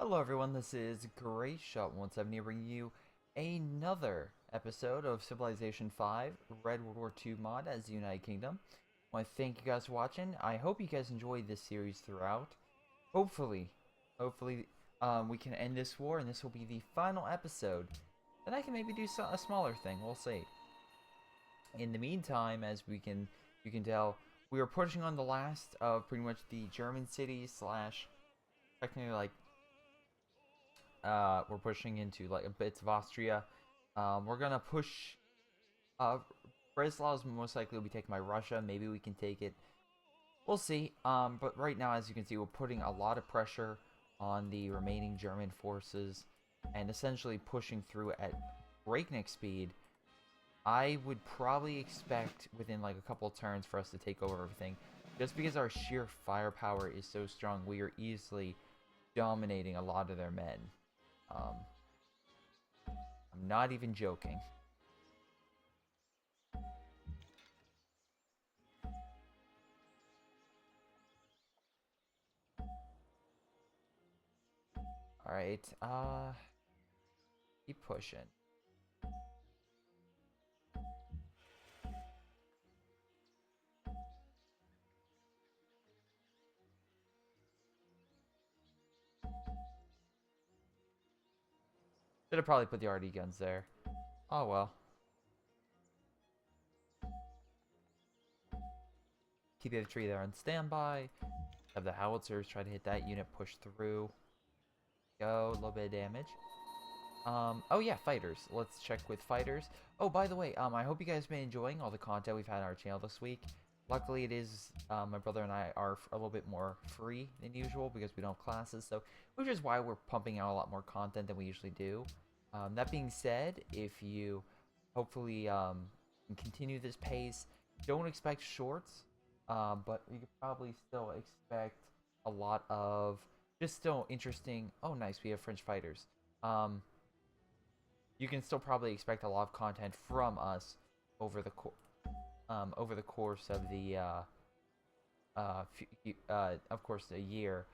Hello everyone, this is GreyShot170 bringing you another episode of Civilization 5 Red World War II mod as the United Kingdom. I want to thank you guys for watching. I hope you guys enjoyed this series throughout. Hopefully, we can end this war and this will be the final episode. Then I can maybe do a smaller thing, we'll see. In the meantime, as you can tell, we are pushing on the last of pretty much the German cities slash technically like we're pushing into like bits of Austria. We're gonna push. Breslau most likely will be taken by Russia. Maybe we can take it. We'll see. But right now, as you can see, we're putting a lot of pressure on the remaining German forces and essentially pushing through at breakneck speed. I would probably expect within like a couple of turns for us to take over everything. Just because our sheer firepower is so strong, we are easily dominating a lot of their men. I'm not even joking. Alright, keep pushing. Should have probably put the RD guns there. Oh well. Keep the infantry there on standby. Have the howitzers try to hit that unit, push through. Go, a little bit of damage. Oh yeah, fighters. Let's check with fighters. Oh, by the way, I hope you guys have been enjoying all the content we've had on our channel this week. Luckily, it is, my brother and I are a little bit more free than usual because we don't have classes, so, which is why we're pumping out a lot more content than we usually do. That being said, if you hopefully, can continue this pace, don't expect shorts, but you could probably still expect a lot of just still interesting. Oh, nice, we have French fighters. You can still probably expect a lot of content from us over the course of the of course the year.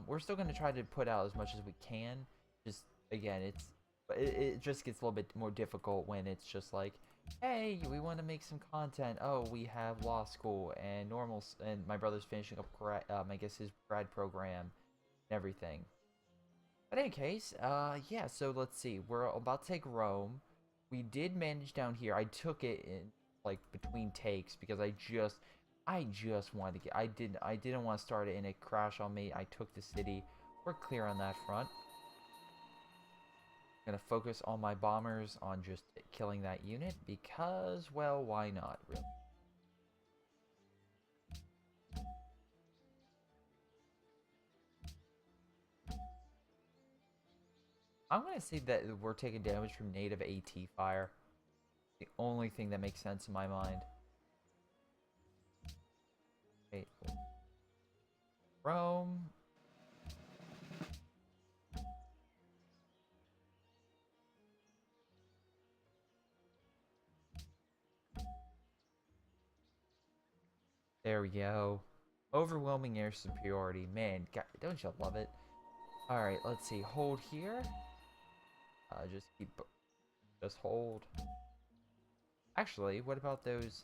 We're still going to try to put out as much as we can. Just again, it just gets a little bit more difficult when it's just like, hey, we want to make some content. Oh, we have law school and and my brother's finishing up I guess his grad program and everything. But in any case, yeah, so let's see. We're about to take Rome. We did manage down here. I took it in, like, between takes because I just wanted to get, I didn't want to start it and it crashed on me. I took the city. We're clear on that front. Gonna focus all my bombers on just killing that unit because, well, why not, really? I'm gonna say that we're taking damage from native AT fire. The only thing that makes sense in my mind. Okay. Rome. There we go. Overwhelming air superiority. Man, God, don't you love it? Alright, let's see. Hold here. Just hold. Actually, what about those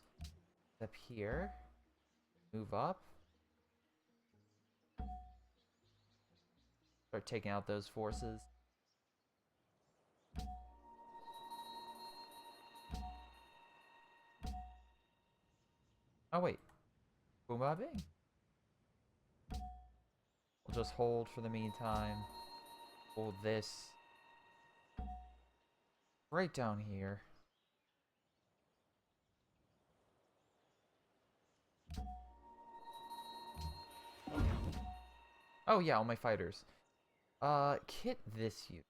up here? Move up. Start taking out those forces. Oh, wait. Boom, ba, bing. We'll just hold for the meantime. Hold this. Right down here. Oh yeah, all my fighters. Kit this unit.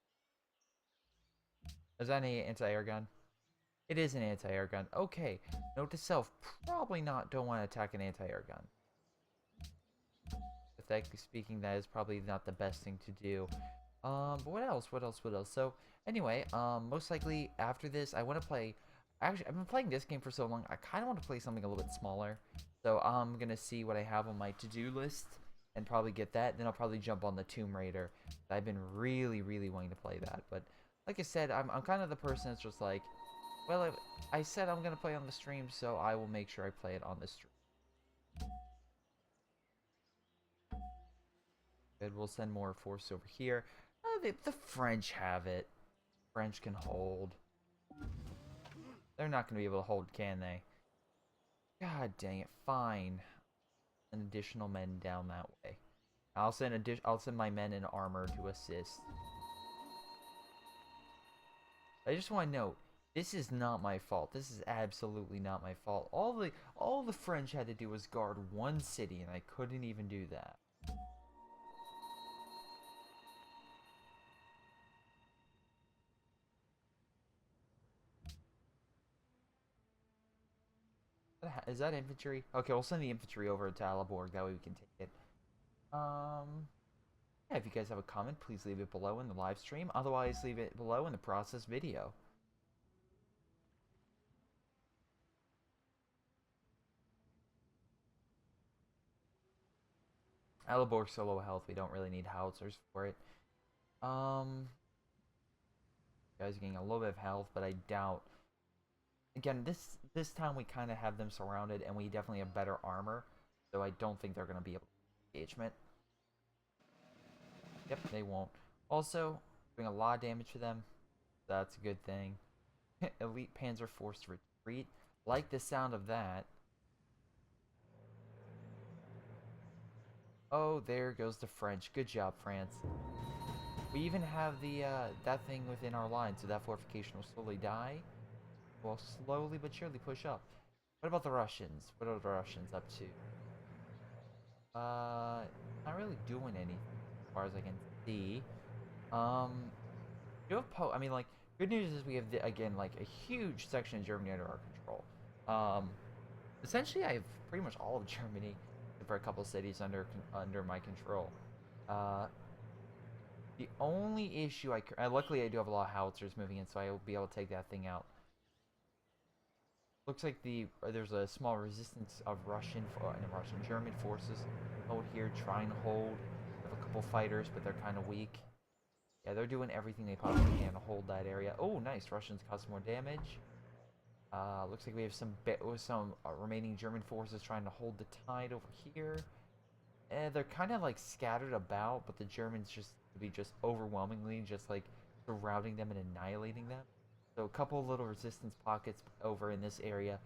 Is that an anti-air gun? It is an anti-air gun. Okay. Note to self, probably not don't want to attack an anti-air gun. Technically speaking, that is probably not the best thing to do. But what else? What else? What else? So, anyway, most likely after this, I want to play. Actually, I've been playing this game for so long. I kind of want to play something a little bit smaller. So I'm gonna see what I have on my to-do list, and probably get that. Then I'll probably jump on the Tomb Raider. I've been really, really wanting to play that. But like I said, I'm kind of the person that's just like, well, I said I'm going to play on the stream, so I will make sure I play it on the stream. Good, we'll send more force over here. The French have it. French can hold. They're not going to be able to hold, can they? God dang it. Fine. Send additional men down that way. I'll send my men in armor to assist. I just want to note, this is not my fault. This is absolutely not my fault. All the French had to do was guard one city, and I couldn't even do that. Is that infantry? Okay, we'll send the infantry over to Alaborg. That way we can take it. Yeah, if you guys have a comment, please leave it below in the live stream. Otherwise, leave it below in the process video. Alaborg solo health. We don't really need howitzers for it. Guys are getting a little bit of health, but I doubt. Again, this time we kind of have them surrounded, and we definitely have better armor, so I don't think they're going to be able to engagement. Yep, they won't. Also, doing a lot of damage to them. That's a good thing. Elite Panzer forced to retreat. Like the sound of that. Oh, there goes the French. Good job, France. We even have the that thing within our line, so that fortification will slowly die. We'll slowly but surely push up. What about the Russians? What are the Russians up to? Not really doing anything as far as I can see. You have I mean, like, good news is we have again like a huge section of Germany under our control. Essentially, I have pretty much all of Germany, for a couple cities under my control. The only issue luckily I do have a lot of howitzers moving in, so I will be able to take that thing out. Looks like there's a small resistance of German forces out here trying to hold. We have a couple fighters, but they're kind of weak. Yeah, they're doing everything they possibly can to hold that area. Oh, nice. Russians cause more damage. Looks like we have some remaining German forces trying to hold the tide over here. They're kind of like scattered about, but the Germans just overwhelmingly just like surrounding them and annihilating them. So a couple little resistance pockets over in this area.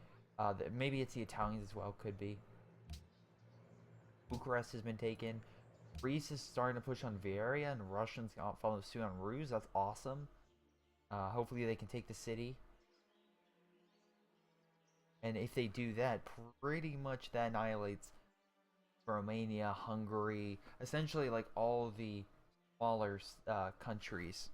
Maybe it's the Italians as well. Could be. Bucharest has been taken. Greece is starting to push on Varia, and Russians follow suit on Ruse. That's awesome. Hopefully they can take the city. And if they do that, pretty much that annihilates Romania, Hungary, essentially like all the smaller countries.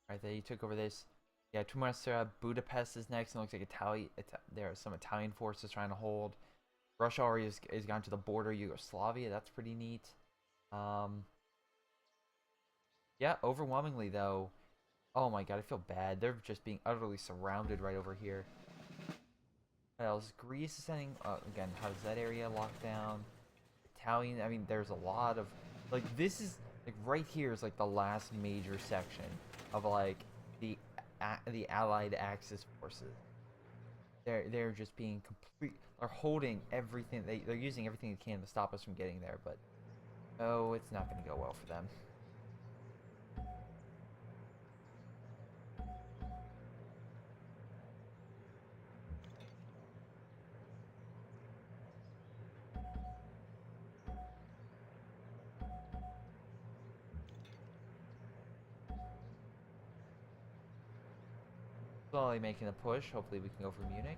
Alright, they took over this. Yeah, Tumarsa, Budapest is next, and it looks like there are some Italian forces trying to hold. Russia already has gone to the border Yugoslavia. That's pretty neat. Yeah, overwhelmingly though. Oh my god, I feel bad. They're just being utterly surrounded right over here. What else? Greece is sending. Again, how does that area lock down? Italian. I mean, there's a lot of like this is like right here is like the last major section of like the Allied Axis forces. They're just being complete. They're holding everything. They're using everything they can to stop us from getting there, but oh, it's not going to go well for them. Slowly making a push. Hopefully we can go for Munich.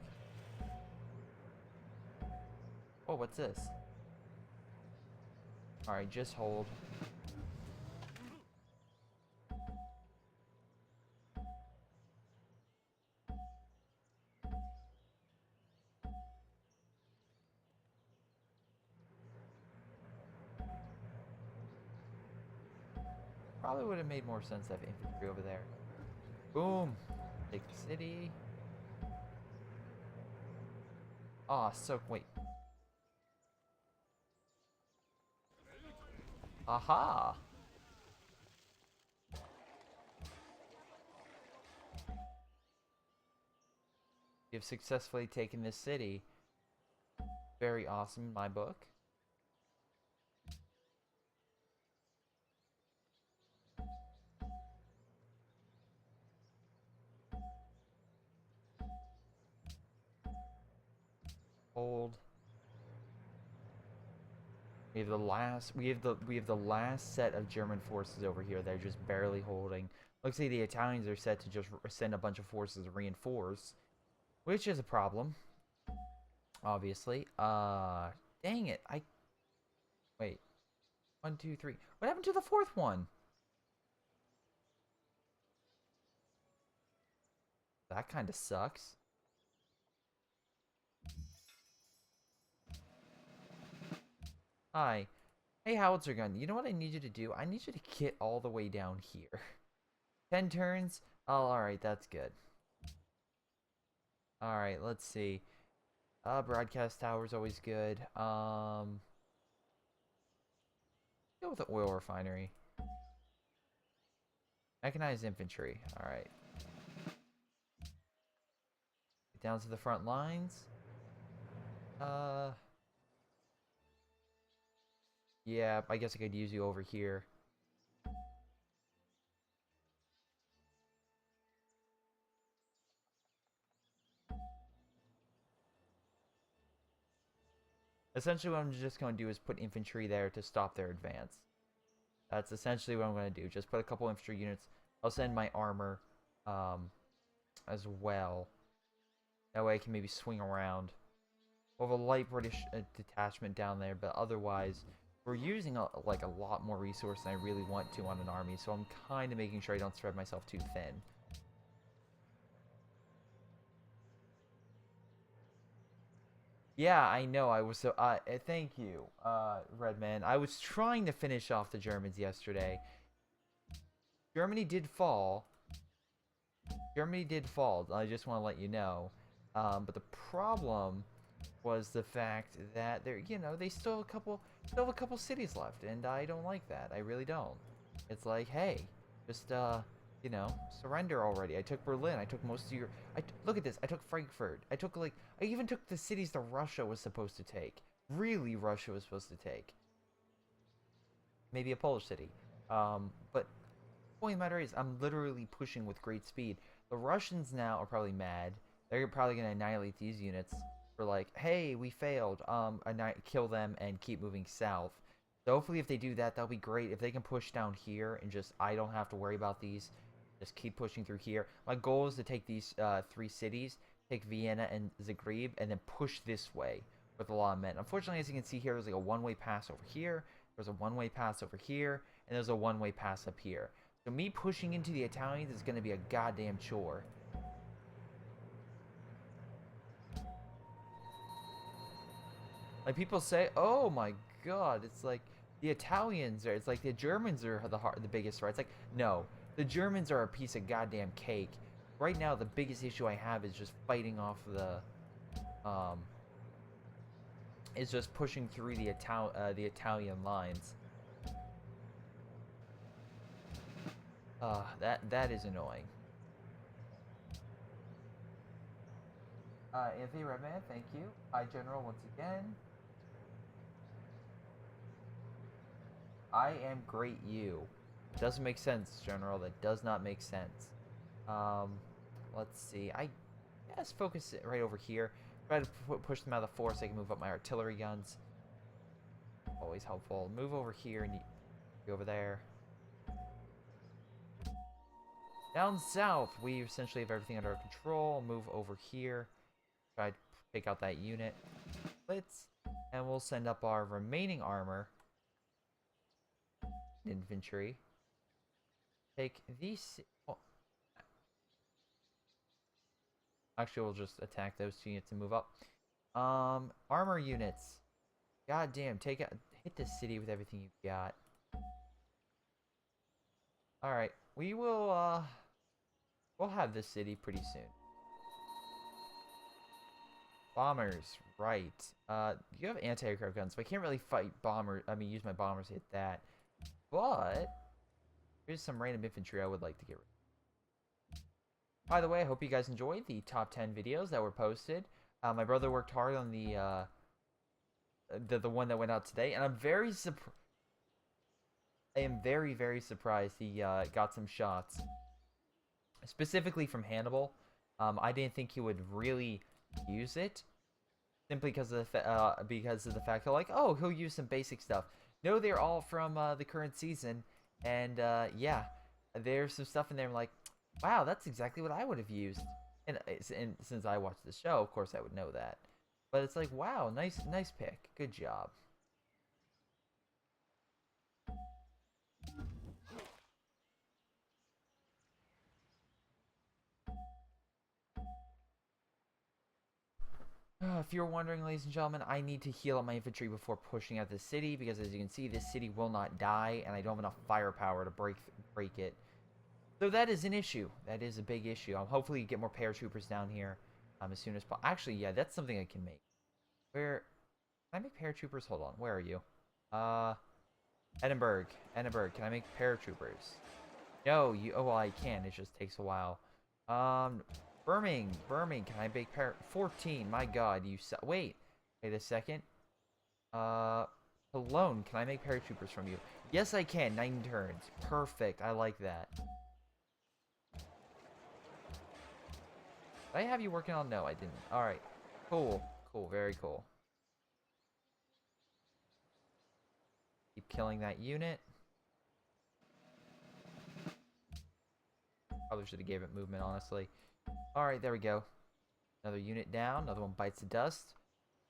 Oh, what's this? Alright, just hold. Probably would have made more sense to have infantry over there. Boom! Take the city. Ah, so wait. Aha! You've successfully taken this city. Very awesome in my book. Hold. We have the last set of German forces over here. They're just barely holding. Looks like the Italians are set to just send a bunch of forces to reinforce, which is a problem. Obviously. Dang it. Wait. 1, 2, 3. What happened to the fourth one? That kind of sucks. Hi. Hey, Howitzer Gun. You know what I need you to do? I need you to get all the way down here. 10 turns? Oh, alright. That's good. Alright, let's see. Broadcast tower's always good. Go with the oil refinery. Mechanized infantry. Alright. Get down to the front lines. Yeah, I guess I could use you over here. Essentially what I'm just going to do is put infantry there to stop their advance. That's essentially what I'm going to do. Just put a couple infantry units. I'll send my armor as well. That way I can maybe swing around. We'll have a light British detachment down there, but otherwise we're using like a lot more resource than I really want to on an army, so I'm kind of making sure I don't spread myself too thin. Yeah, I know. I was so. Thank you, Redman. I was trying to finish off the Germans yesterday. Germany did fall. Germany did fall. I just want to let you know. But the problem was the fact that they still have a couple cities left, and I don't like that. I really don't. It's like, hey, just surrender already. I took Berlin. I took most of your. Look at this. I took Frankfurt. I even took the cities that Russia was supposed to take. Really, Russia was supposed to take. Maybe a Polish city. But the point of the matter is, I'm literally pushing with great speed. The Russians now are probably mad. They're probably gonna annihilate these units. For like, hey, we failed. Kill them and keep moving south. So hopefully if they do that, that'll be great. If they can push down here and just, I don't have to worry about these. Just keep pushing through here. My goal is to take these 3 cities, take Vienna and Zagreb, and then push this way with a lot of men. Unfortunately, as you can see here, there's like a one-way pass over here. There's a one-way pass over here, and there's a one-way pass up here. So me pushing into the Italians is going to be a goddamn chore. Like people say, oh my god, it's like the Italians are, it's like the Germans are the biggest threat. It's like, no, the Germans are a piece of goddamn cake. Right now, the biggest issue I have is just fighting off is just pushing through the Italian lines. That is annoying. Anthony Redman, thank you. Hi, General, once again. I am great you. Doesn't make sense, General. That does not make sense. Let's see. I guess focus it right over here. Try to push them out of the forest so I can move up my artillery guns. Always helpful. Move over here and you over there. Down south, we essentially have everything under control. Move over here. Try to take out that unit. Blitz. And we'll send up our remaining armor. Infantry. Take these... Oh, actually, we'll just attack those 2 units and move up. Armor units. God damn, hit this city with everything you got. Alright, we'll have this city pretty soon. Bombers, right. You have anti-aircraft guns, but I can't really use my bombers to hit that. But, here's some random infantry I would like to get rid of. By the way, I hope you guys enjoyed the top 10 videos that were posted. My brother worked hard on the one that went out today, and I'm very surprised. I am very, very surprised he got some shots. Specifically from Hannibal. I didn't think he would really use it. Simply because of the fact that, like, oh, he'll use some basic stuff. No, they're all from the current season. And, yeah. There's some stuff in there I'm like, wow, that's exactly what I would have used. And since I watched the show, of course I would know that. But it's like, wow, nice pick. Good job. If you're wondering, ladies and gentlemen, I need to heal up my infantry before pushing out the city, because as you can see, this city will not die, and I don't have enough firepower to break it. So that is an issue. That is a big issue. I'll hopefully get more paratroopers down here as soon as possible. Actually, yeah, that's something I can make. Where... Can I make paratroopers? Hold on. Where are you? Edinburgh. Edinburgh. Can I make paratroopers? No, you... Oh, well, I can. It just takes a while. Birmingham. Can I make 14? My god, wait a second. Cologne. Can I make paratroopers from you? Yes, I can. 9 turns. Perfect. I like that. Did I have you working on? No, I didn't. Alright. Cool. Cool. Very cool. Keep killing that unit. Probably should have gave it movement, honestly. Alright, there we go. Another unit down. Another one bites the dust.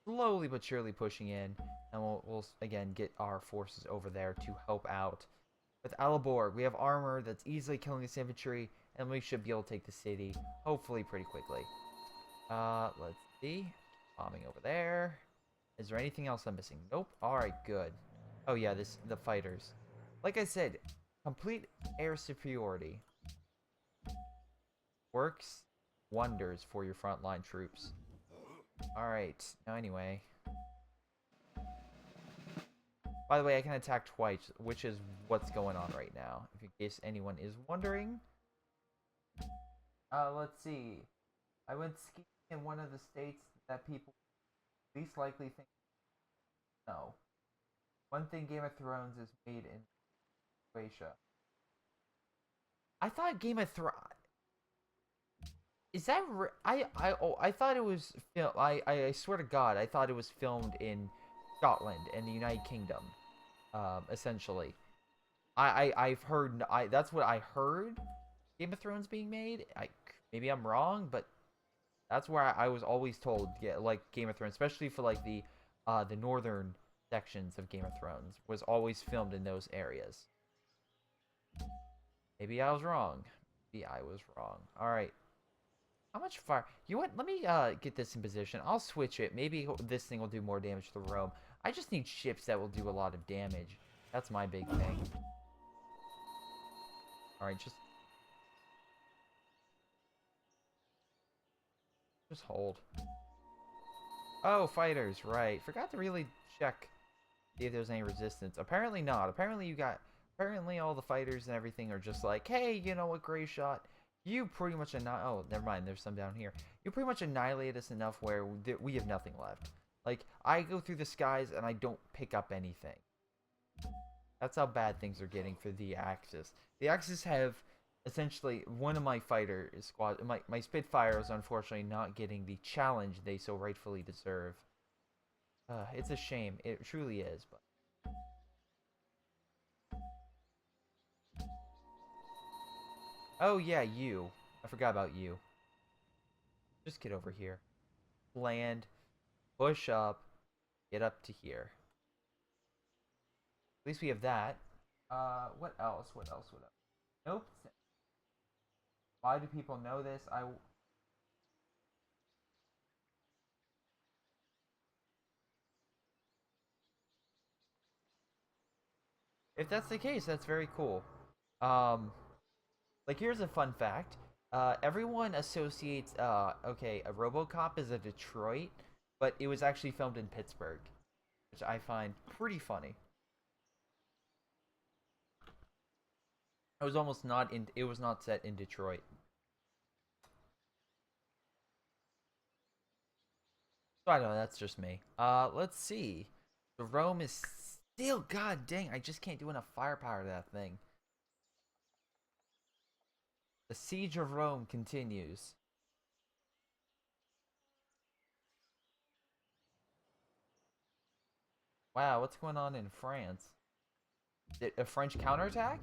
Slowly but surely pushing in. And we'll again get our forces over there to help out. With Aliborg, we have armor that's easily killing this infantry. And we should be able to take the city. Hopefully pretty quickly. Let's see. Bombing over there. Is there anything else I'm missing? Nope. Alright, good. Oh yeah, the fighters. Like I said, complete air superiority works wonders for your frontline troops. Alright, now anyway. By the way, I can attack twice, which is what's going on right now, if in case anyone is wondering. Let's see. I went skiing in one of the states that people least likely think. No. One thing Game of Thrones is made in Croatia. I thought Game of Thrones... Is that I thought it was I swear to God, I thought it was filmed in Scotland and the United Kingdom, essentially. I've heard that's what I heard. Game of Thrones being made. Maybe I'm wrong, but that's where I was always told. Yeah, like Game of Thrones, especially for like the northern sections of Game of Thrones, was always filmed in those areas. Maybe I was wrong. Maybe I was wrong. All right. How much fire? You know what? Let me get this in position. I'll switch it. Maybe this thing will do more damage to Rome. I just need ships that will do a lot of damage. That's my big thing. Alright, just hold. Oh, fighters, right. Forgot to really check, see if there's any resistance. Apparently not. Apparently all the fighters and everything are just like, hey, you know what, Gray Shot? You pretty much oh, never mind, there's some down here. You pretty much annihilate us enough where we have nothing left. Like, I go through the skies and I don't pick up anything. That's how bad things are getting for the Axis. The Axis have, essentially, one of my fighter squad, my Spitfire is unfortunately not getting the challenge they so rightfully deserve. It's a shame. It truly is, but... Oh, yeah, you. I forgot about you. Just get over here. Land. Push up. get up to here. At least we have that. What else? What else? What else? Nope. Why do people know this? If that's the case, that's very cool. Um, like here's a fun fact. Everyone associates okay, a RoboCop is a Detroit, but it was actually filmed in Pittsburgh, which I find pretty funny. It was almost not in. It was not set in Detroit. So I don't know. That's just me. Let's see. The Rome is still. God dang! I just can't do enough firepower to that thing. The siege of Rome continues. Wow, what's going on in France? A French counterattack?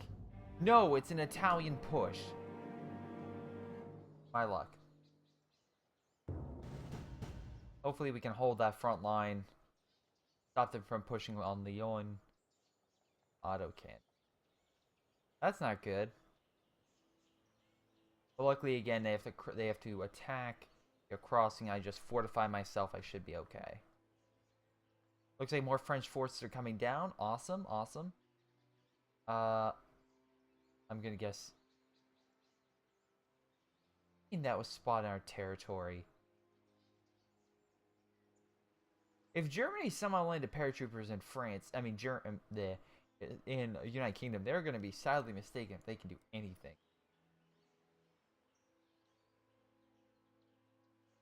No, it's an Italian push. My luck. Hopefully we can hold that front line. Stop them from pushing on Lyon. Auto can. That's not good. But luckily, again, they have to attack. They're crossing. I just fortify myself. I should be okay. Looks like more French forces are coming down. Awesome, awesome. I'm gonna guess. I think that was spot in our territory. If Germany somehow landed paratroopers in France, I mean, in United Kingdom, they're going to be sadly mistaken if they can do anything.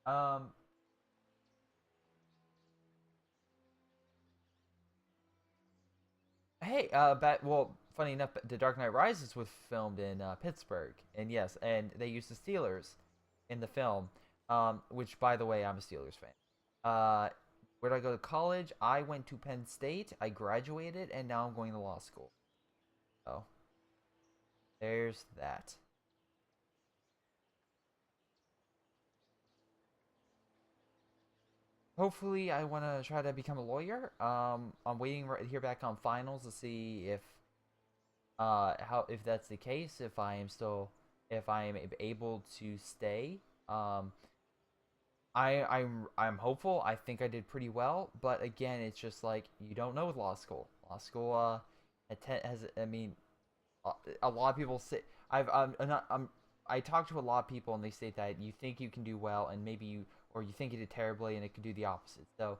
Um. Hey, well, funny enough, The Dark Knight Rises was filmed in Pittsburgh, and yes, and they used the Steelers in the film. Which, by the way, I'm a Steelers fan. Where did I go to college? I went to Penn State. I graduated, and now I'm going to law school. Oh, there's that. Hopefully, I want to try to become a lawyer. I'm waiting right here back on finals to see if that's the case. If I am able to stay. I'm hopeful. I think I did pretty well, but again, it's just like you don't know with law school. Law school has, I mean, a lot of people say I'm not I talk to a lot of people and they say that you think you can do well and maybe you think you did terribly and it could do the opposite. So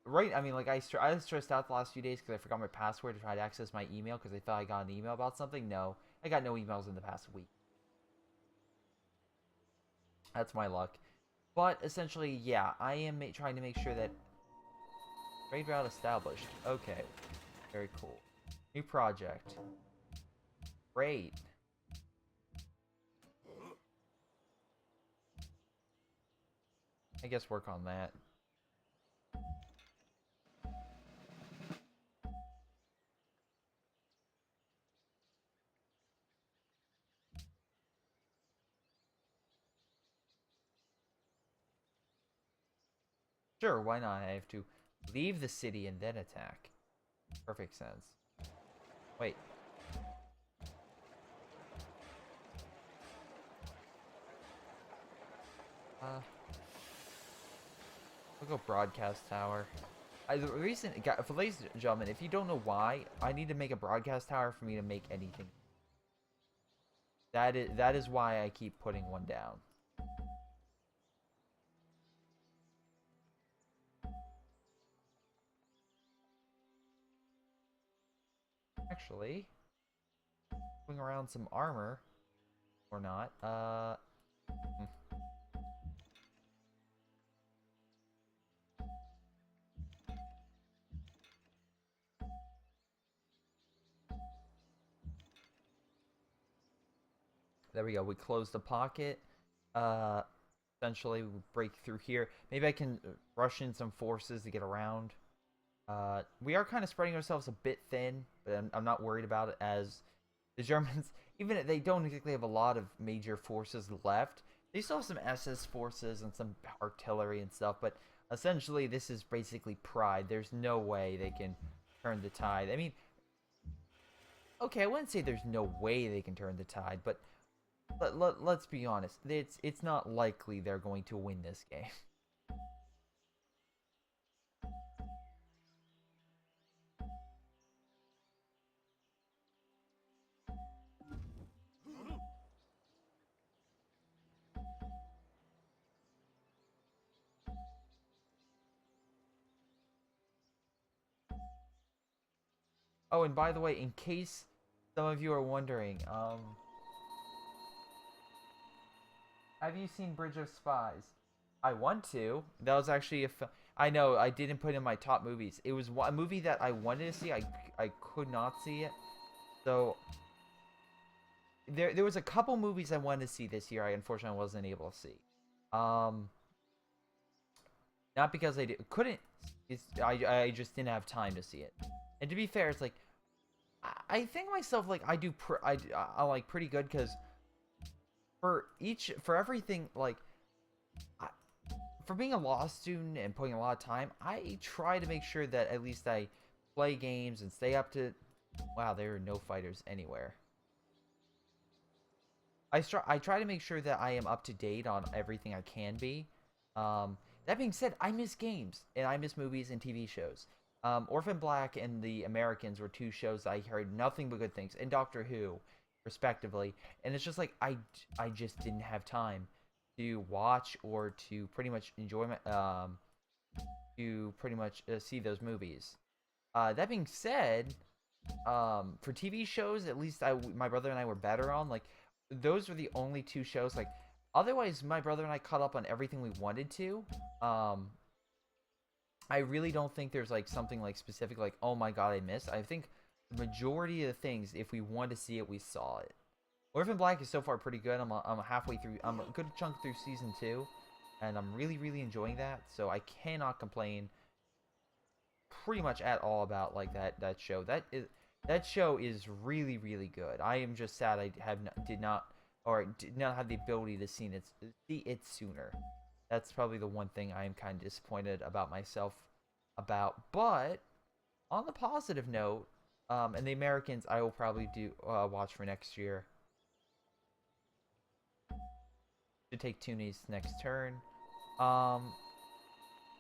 right, I mean, like I was stressed out the last few days because I forgot my password to try to access my email because I thought I got an email about something. No, I got no emails in the past week. That's my luck. But essentially, yeah, I am trying to make sure that trade route established. Okay, very cool. New project. Great. I guess work on that. Sure, why not? I have to leave the city and then attack. Perfect sense. Wait. We'll go broadcast tower. The reason, for ladies and gentlemen, if you don't know why, I need to make a broadcast tower for me to make anything. That is why I keep putting one down. Actually, putting around some armor or not. There we go. We close the pocket. Uh, Essentially, we break through here. Maybe I can rush in some forces to get around. We are kind of spreading ourselves a bit thin, but I'm not worried about it as the Germans, even if they don't exactly have a lot of major forces left, they still have some SS forces and some artillery and stuff, but Essentially, this is basically pride. There's no way they can turn the tide. I mean, okay, I wouldn't say there's no way they can turn the tide, but let's be honest. It's not likely they're going to win this game. Oh, and by the way, in case some of you are wondering, have you seen Bridge of Spies? I want to. That was actually I know I didn't put in my top movies. It was a movie that I wanted to see. I could not see it. So there was a couple movies I wanted to see this year. I unfortunately wasn't able to see. Um, Not because couldn't. I just didn't have time to see it. And to be fair, it's like I think myself like I like pretty good because for everything like I, for being a law student and putting a lot of time, I try to make sure that at least I play games and stay up to. Wow, there are no fighters anywhere. I try to make sure that I am up to date on everything I can be. That being said, I miss games and I miss movies and TV shows. Orphan Black and The Americans were two shows I heard nothing but good things, and Doctor Who, respectively. And it's just like I just didn't have time to watch or to pretty much enjoy to pretty much see those movies. That being said, for TV shows, at least my brother and I were better on. Like, those were the only two shows. Like, otherwise, my brother and I caught up on everything we wanted to. I really don't think there's like something like specific, like, oh my god, I missed. I think the majority of the things, if we wanted to see it, we saw it. Orphan Black is so far pretty good. I'm halfway through. I'm a good chunk through season 2, and I'm really enjoying that. So I cannot complain pretty much at all about like that show. That show is really good. I am just sad I did not have the ability to see it sooner. That's probably the one thing I am kind of disappointed about myself about. But on the positive note, and The Americans, I will probably do watch for next year. To take Tooney's next turn. But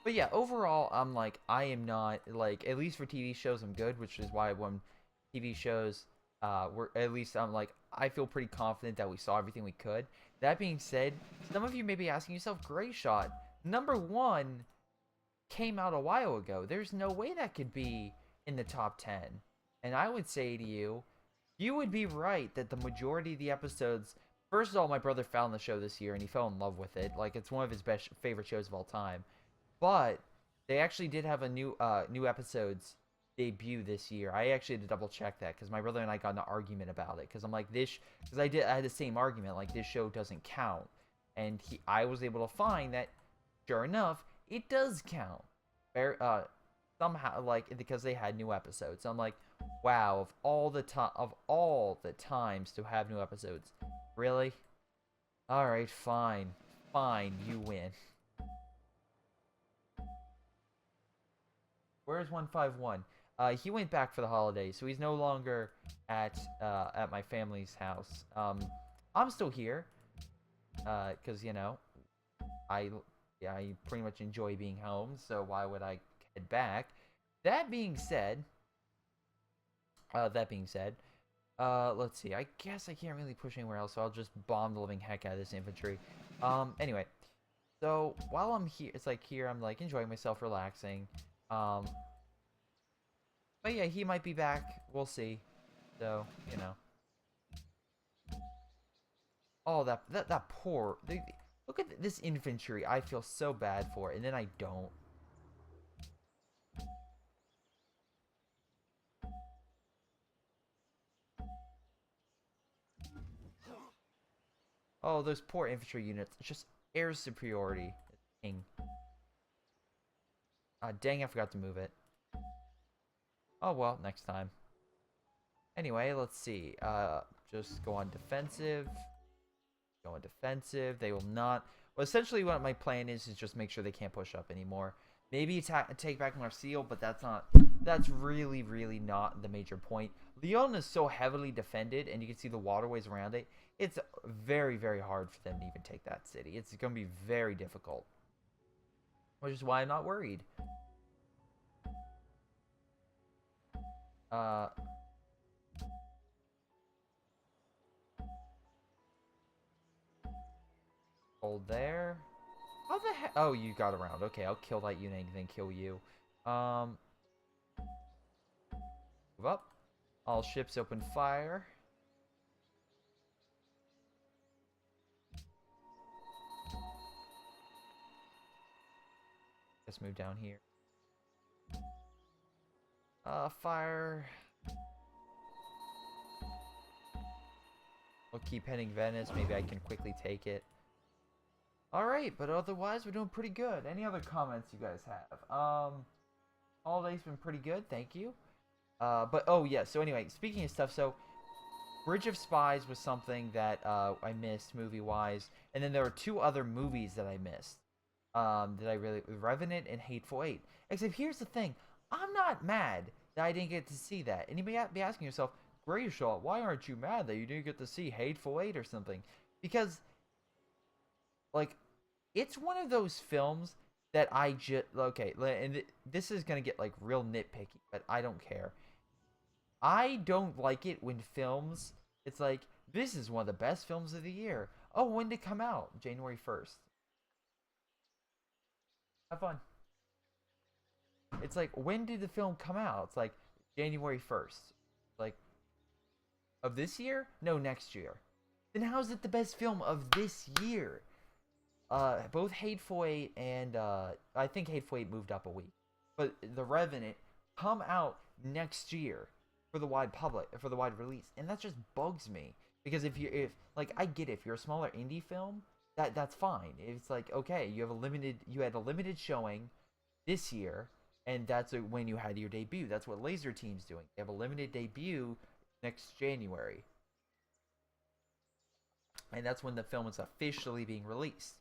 yeah, overall, I'm like, I am not, like, at least for TV shows, I'm good, which is why when TV shows, were, at least I'm like, I feel pretty confident that we saw everything we could. That being said, some of you may be asking yourself, Grayshot, number 1 came out a while ago. There's no way that could be in the top 10. And I would say to you, you would be right that the majority of the episodes, first of all, my brother found the show this year and he fell in love with it. Like, it's one of his best favorite shows of all time. But they actually did have a new episodes debut this year. I actually had to double check that because my brother and I got in an argument about it because I'm like, because I had the same argument, like, this show doesn't count, and I was able to find that sure enough it does count. Somehow, like, because they had new episodes. So I'm like, wow, of all the times to have new episodes, really? All right, fine, you win. Where's 151? He went back for the holidays, so he's no longer at my family's house. I'm still here, cause you know, I pretty much enjoy being home. So why would I head back? That being said, let's see. I guess I can't really push anywhere else, so I'll just bomb the living heck out of this infantry. Anyway, so while I'm here, it's like here I'm like enjoying myself, relaxing. But yeah, he might be back. We'll see. So, you know. Oh, that poor. Look at this infantry. I feel so bad for it, and then I don't. Oh, those poor infantry units. It's just air superiority. Dang. Dang, I forgot to move it. Oh well, next time. Anyway, let's see. Just go on defensive. Go on defensive. They will not. Well, essentially what my plan is just make sure they can't push up anymore. Maybe take back Marseille, but that's really, really not the major point. Lyon is so heavily defended, and you can see the waterways around it. It's very, very hard for them to even take that city. It's going to be very difficult, which is why I'm not worried. Uh, hold there. How the heck? Oh, you got around. Okay, I'll kill that unit and then kill you. Move up. All ships open fire. Let's move down here. Fire. We'll keep heading Venice. Maybe I can quickly take it. Alright, but otherwise we're doing pretty good. Any other comments you guys have? Holiday's been pretty good, thank you. But oh yeah, so anyway, speaking of stuff, so Bridge of Spies was something that I missed movie-wise, and then there were two other movies that I missed. That I really Revenant and Hateful Eight. Except here's the thing, I'm not mad that I didn't get to see that. And you may be asking yourself, Grayshaw, why aren't you mad that you didn't get to see Hateful Eight or something? Because, like, it's one of those films that I just okay, and this is gonna get like real nitpicky, but I don't care. I don't like it when films. It's like this is one of the best films of the year. Oh, when did it come out? January 1st. Have fun. It's like, when did the film come out? It's like January 1st. Like, of this year? No, next year. Then how is it the best film of this year? Both Hateful Eight and I think Hateful Eight moved up a week, but The Revenant come out next year for the wide public, for the wide release, and that just bugs me because if like I get it, if you're a smaller indie film, that's fine. It's like, okay, you had a limited showing this year, and that's when you had your debut. That's what Laser Team's doing. They have a limited debut next January, and that's when the film is officially being released.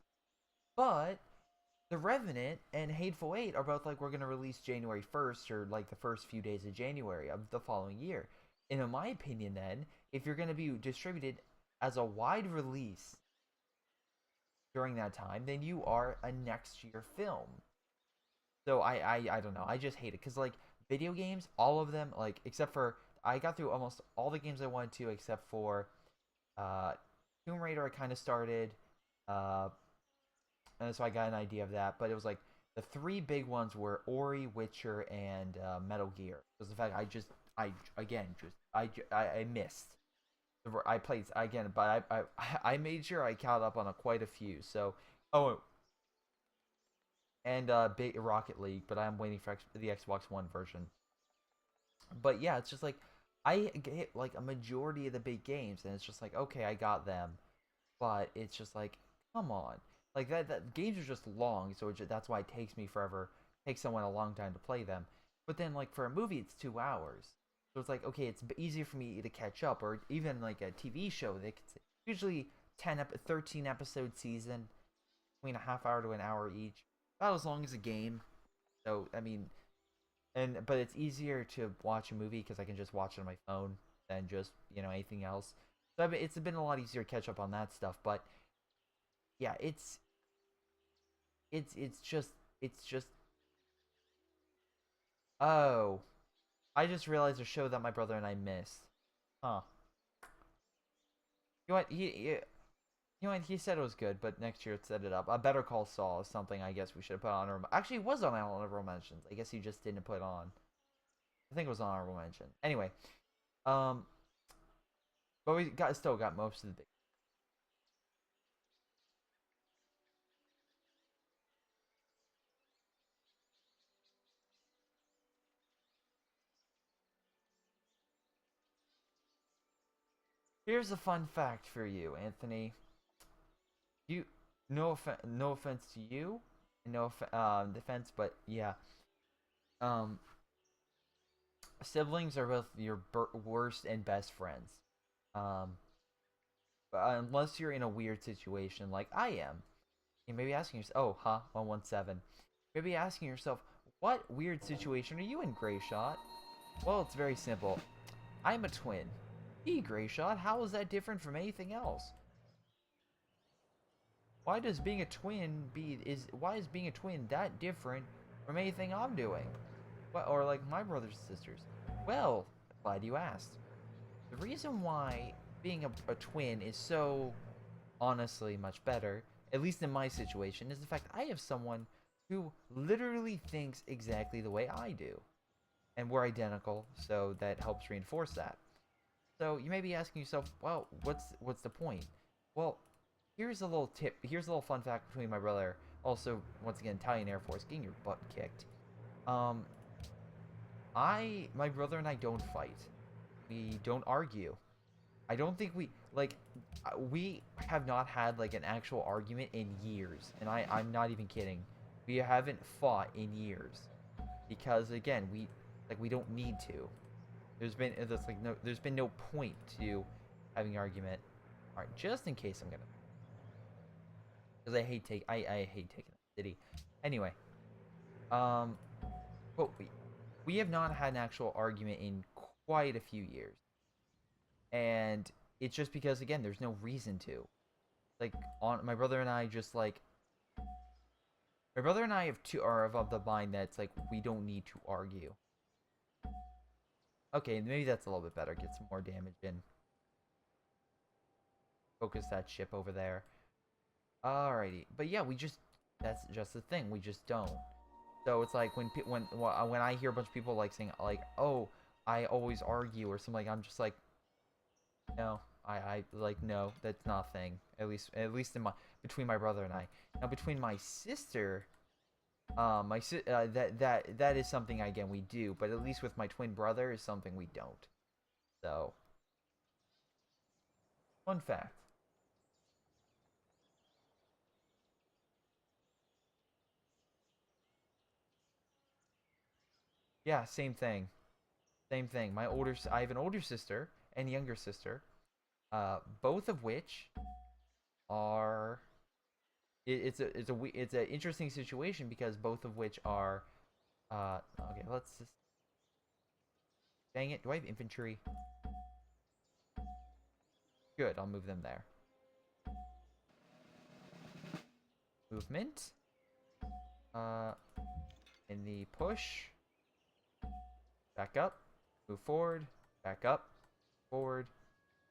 But The Revenant and Hateful Eight are both like, we're going to release January 1st or like the first few days of January of the following year. And in my opinion, then, if you're going to be distributed as a wide release during that time, then you are a next year film. So I don't know. I just hate it because like video games, all of them, like except for I got through almost all the games I wanted to except for Tomb Raider. I kind of started. And so I got an idea of that. But it was like the three big ones were Ori, Witcher, and Metal Gear. Because the fact I missed. I played again, but I made sure I caught up on quite a few. So and big Rocket League, but I'm waiting for the Xbox One version. But yeah, it's just like I get like a majority of the big games, and it's just like, okay, I got them, but it's just like, come on. Like that games are just long, so that's why it takes me forever. Takes someone a long time to play them. But then, like for a movie, it's 2 hours, so it's like, okay, it's easier for me to catch up. Or even like a TV show, usually 13 episode season, between a half hour to an hour each, about as long as a game. So I mean, but it's easier to watch a movie because I can just watch it on my phone than just anything else. So it's been a lot easier to catch up on that stuff, but. Yeah, it's just oh, I just realized a show that my brother and I missed. Huh. You know what he said it was good, but next year it set it up. A Better Call Saul is something I guess we should have put on. Actually, it was on honorable mentions. I guess he just didn't put it on. I think it was on honorable mention. Anyway, but we still got most of the big. Here's a fun fact for you, Anthony. You, no offense to you, no defense, but yeah, um, siblings are both your worst and best friends. Um, unless you're in a weird situation like I am. You may be asking yourself, oh, huh, 117. You may be asking yourself, what weird situation are you in, Grayshot? Well, it's very simple. I'm a twin. Gee, Grayshot, how is that different from anything else? Why is being a twin that different from anything I'm doing? What, or like my brothers and sisters? Well, glad you asked. The reason why being a twin is so honestly much better, at least in my situation, is the fact I have someone who literally thinks exactly the way I do. And we're identical, so that helps reinforce that. So you may be asking yourself, well, what's the point? Well, here's a little tip. Here's a little fun fact between my brother. Also, once again, Italian Air Force, getting your butt kicked. Um, my brother and I don't fight. We don't argue. I don't think we have not had like an actual argument in years, and I'm not even kidding. We haven't fought in years because again, we don't need to. There's been no point to having an argument. All right, just in case I'm gonna, because I hate taking the city. Anyway, um, but we have not had an actual argument in quite a few years, and it's just because again, there's no reason to. Like on my brother and I just like my brother and I have two are of the mind that's like we don't need to argue. Okay, maybe that's a little bit better. Get some more damage in. Focus that ship over there. Alrighty, but yeah, that's just the thing. We just don't. So it's like when I hear a bunch of people like saying like, oh, I always argue or something, like I'm just like, no, I like no, that's not a thing. At least in my between my brother and I. Now between my sister, that is something again we do, but at least with my twin brother is something we don't. So, fun fact. Yeah, same thing. Same thing. I have an older sister and younger sister, both of which are. It's an interesting situation because both of which are. Okay, let's just. Dang it! Do I have infantry? Good, I'll move them there. Movement. Uh, in the push. Back up. Move forward. Back up. Forward.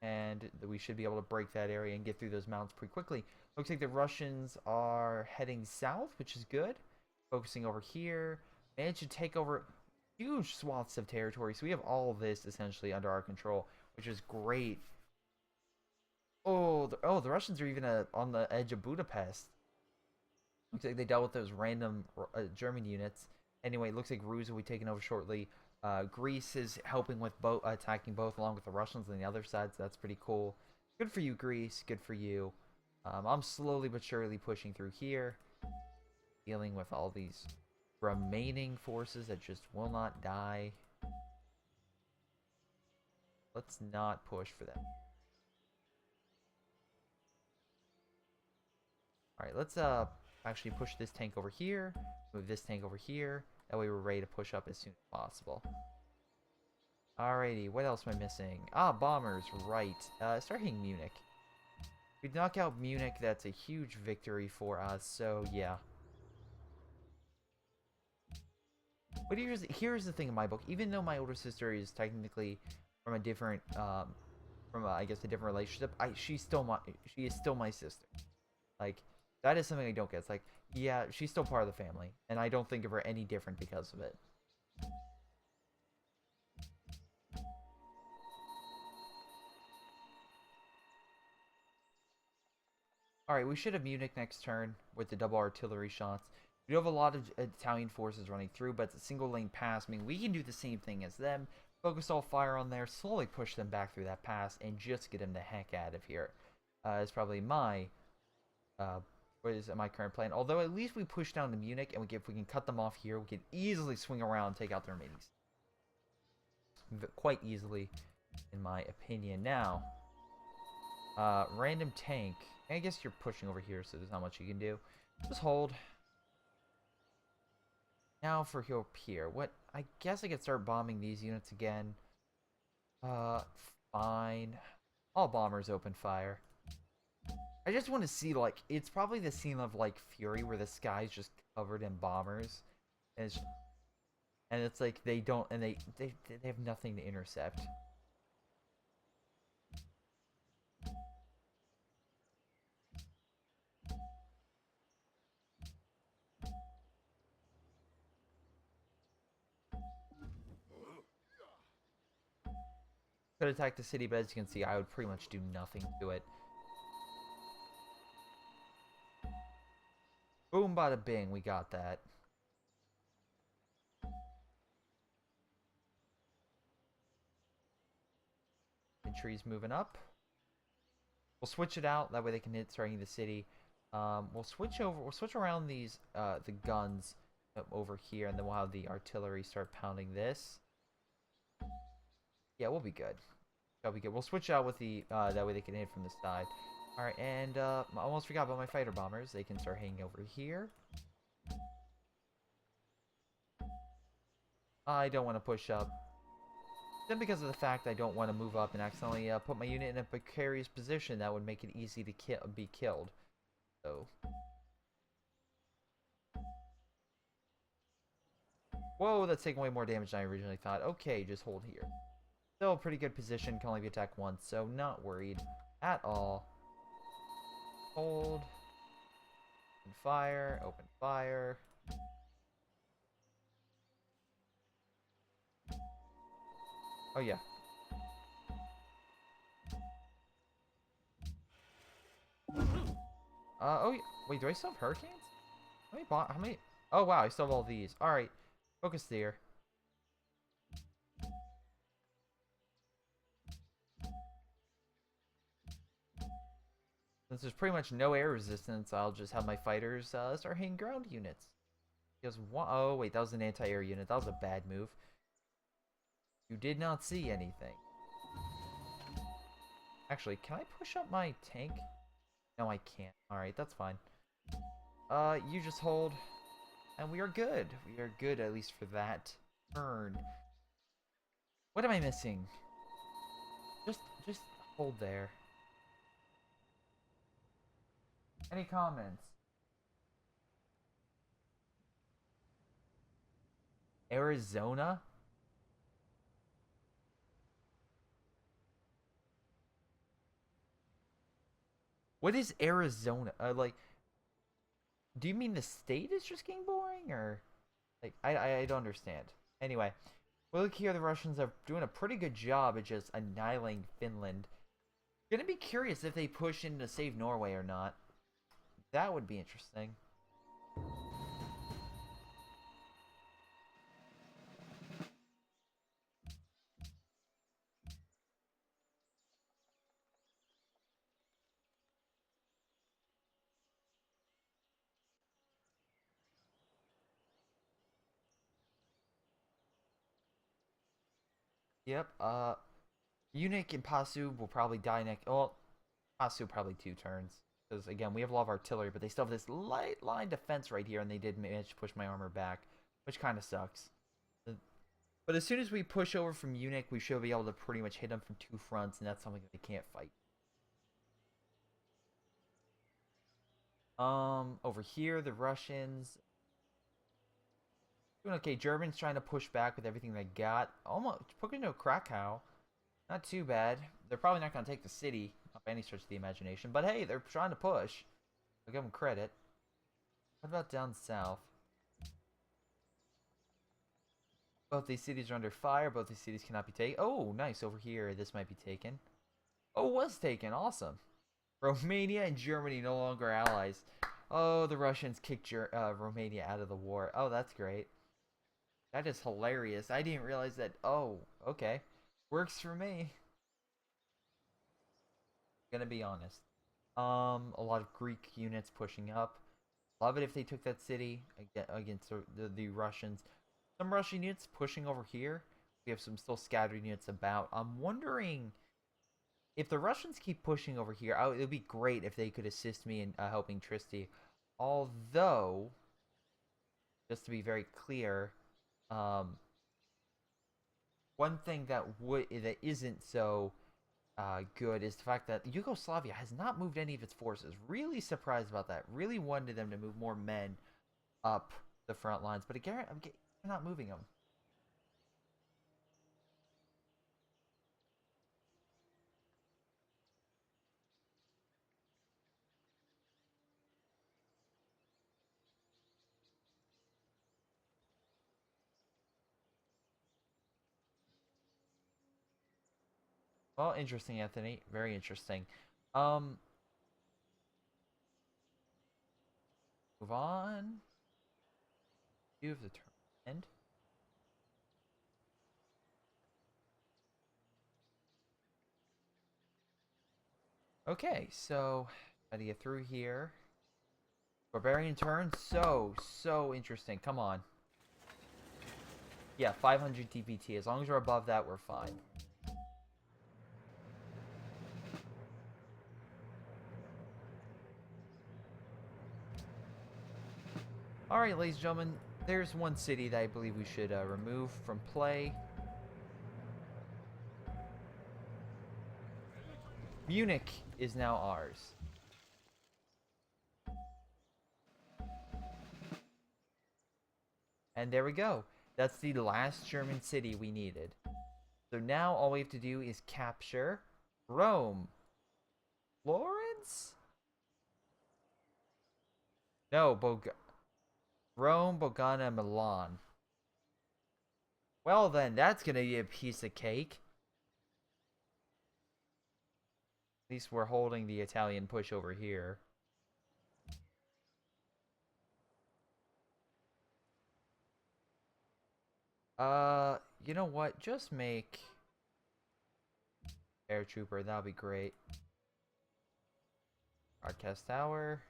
And we should be able to break that area and get through those mountains pretty quickly. Looks like the Russians are heading south, which is good. Focusing over here. Managed to take over huge swaths of territory. So we have all of this essentially under our control, which is great. Oh, the Russians are even on the edge of Budapest. Looks like they dealt with those random German units. Anyway, it looks like Ruse will be taken over shortly. Greece is helping with attacking both, along with the Russians on the other side, so that's pretty cool. Good for you, Greece. Good for you. I'm slowly but surely pushing through here, dealing with all these remaining forces that just will not die. Let's not push for them. Alright, let's actually push this tank over here, move this tank over here. That way we're ready to push up as soon as possible. Alrighty, what else am I missing? Ah, bombers, right. Start hitting Munich. If we knock out Munich, that's a huge victory for us, so yeah. But here's the thing in my book. Even though my older sister is technically from a different, I guess a different relationship, she is still my sister. Like, that is something I don't get. It's like, yeah, she's still part of the family, and I don't think of her any different because of it. Alright, we should have Munich next turn with the double artillery shots. We do have a lot of Italian forces running through, but it's a single lane pass. I mean, we can do the same thing as them. Focus all fire on there, slowly push them back through that pass, and just get them the heck out of here. Is probably my my current plan. Although at least we push down to Munich, and if we can cut them off here, we can easily swing around and take out their minis. Quite easily, in my opinion. Now, random tank. I guess you're pushing over here, so there's not much you can do. Just hold. Now for up here. What? I guess I could start bombing these units again. Fine. All bombers open fire. I just want to see, like, it's probably the scene of, like, Fury where the sky's just covered in bombers. And it's like they don't, and they have nothing to intercept. Could attack the city, but as you can see, I would pretty much do nothing to it. Boom, bada bing, we got that. Infantry's moving up. We'll switch it out, that way they can hit starting the city. We'll switch around these, the guns over here, and then we'll have the artillery start pounding this. Yeah, we'll be good. That'll be good. We'll switch out with the, that way they can hit from the side. Alright, and, I almost forgot about my fighter bombers. They can start hanging over here. I don't want to push up. Then because of the fact I don't want to move up and accidentally put my unit in a precarious position that would make it easy to be killed. So... Whoa, that's taking way more damage than I originally thought. Okay, just hold here. Still a pretty good position, can only be attacked once, so not worried at all. Hold. Open fire, open fire. Oh yeah. Oh yeah. Wait, do I still have hurricanes? How many? Oh wow, I still have all these. Alright. Focus there. Since there's pretty much no air resistance, I'll just have my fighters start hitting ground units. Because oh wait, that was an anti-air unit. That was a bad move. You did not see anything. Actually, can I push up my tank? No, I can't. Alright, that's fine. You just hold. And we are good. We are good, at least for that turn. What am I missing? Just hold there. Any comments? Arizona? What is Arizona? Like, do you mean the state is just getting boring, or like I don't understand. Anyway, well, look here, the Russians are doing a pretty good job at just annihilating Finland. Gonna be curious if they push in to save Norway or not. That would be interesting. Yep, Unic and Pasu will probably die next. Well, Pasu probably 2 turns. Because, again, we have a lot of artillery, but they still have this light line defense right here, and they did manage to push my armor back, which kind of sucks. But as soon as we push over from Unic, we should be able to pretty much hit them from 2 fronts, and that's something that they can't fight. Over here, the Russians... Doing okay. Germans trying to push back with everything they got. Almost pushing to Krakow. Not too bad. They're probably not going to take the city, not by any stretch of the imagination. But hey, they're trying to push. I'll give them credit. What about down south? Both these cities are under fire. Both these cities cannot be taken. Oh, nice. Over here, this might be taken. Oh, was taken. Awesome. Romania and Germany no longer allies. Oh, the Russians kicked Romania out of the war. Oh, that's great. That is hilarious. I didn't realize that. Oh, okay. Works for me. Gonna be honest. A lot of Greek units pushing up. Love it if they took that city against the Russians. Some Russian units pushing over here. We have some still scattered units about. I'm wondering if the Russians keep pushing over here. It would be great if they could assist me in helping Tristy Although, just to be very clear, um, one thing that isn't so good is the fact that Yugoslavia has not moved any of its forces. Really surprised about that. Really wanted them to move more men up the front lines, but again, they're not moving them. Well, interesting, Anthony. Very interesting. Um, move on. You have the turn end. Okay, so gotta get through here. Barbarian turn, so interesting. Come on. Yeah, 500 TPT. As long as we're above that, we're fine. Alright, ladies and gentlemen, there's one city that I believe we should remove from play. Munich is now ours. And there we go. That's the last German city we needed. So now all we have to do is capture Rome. Florence? No, Rome, Bogana, Milan. Well then, that's gonna be a piece of cake. At least we're holding the Italian push over here. You know what? Just make Air Trooper. That'll be great. Broadcast Tower.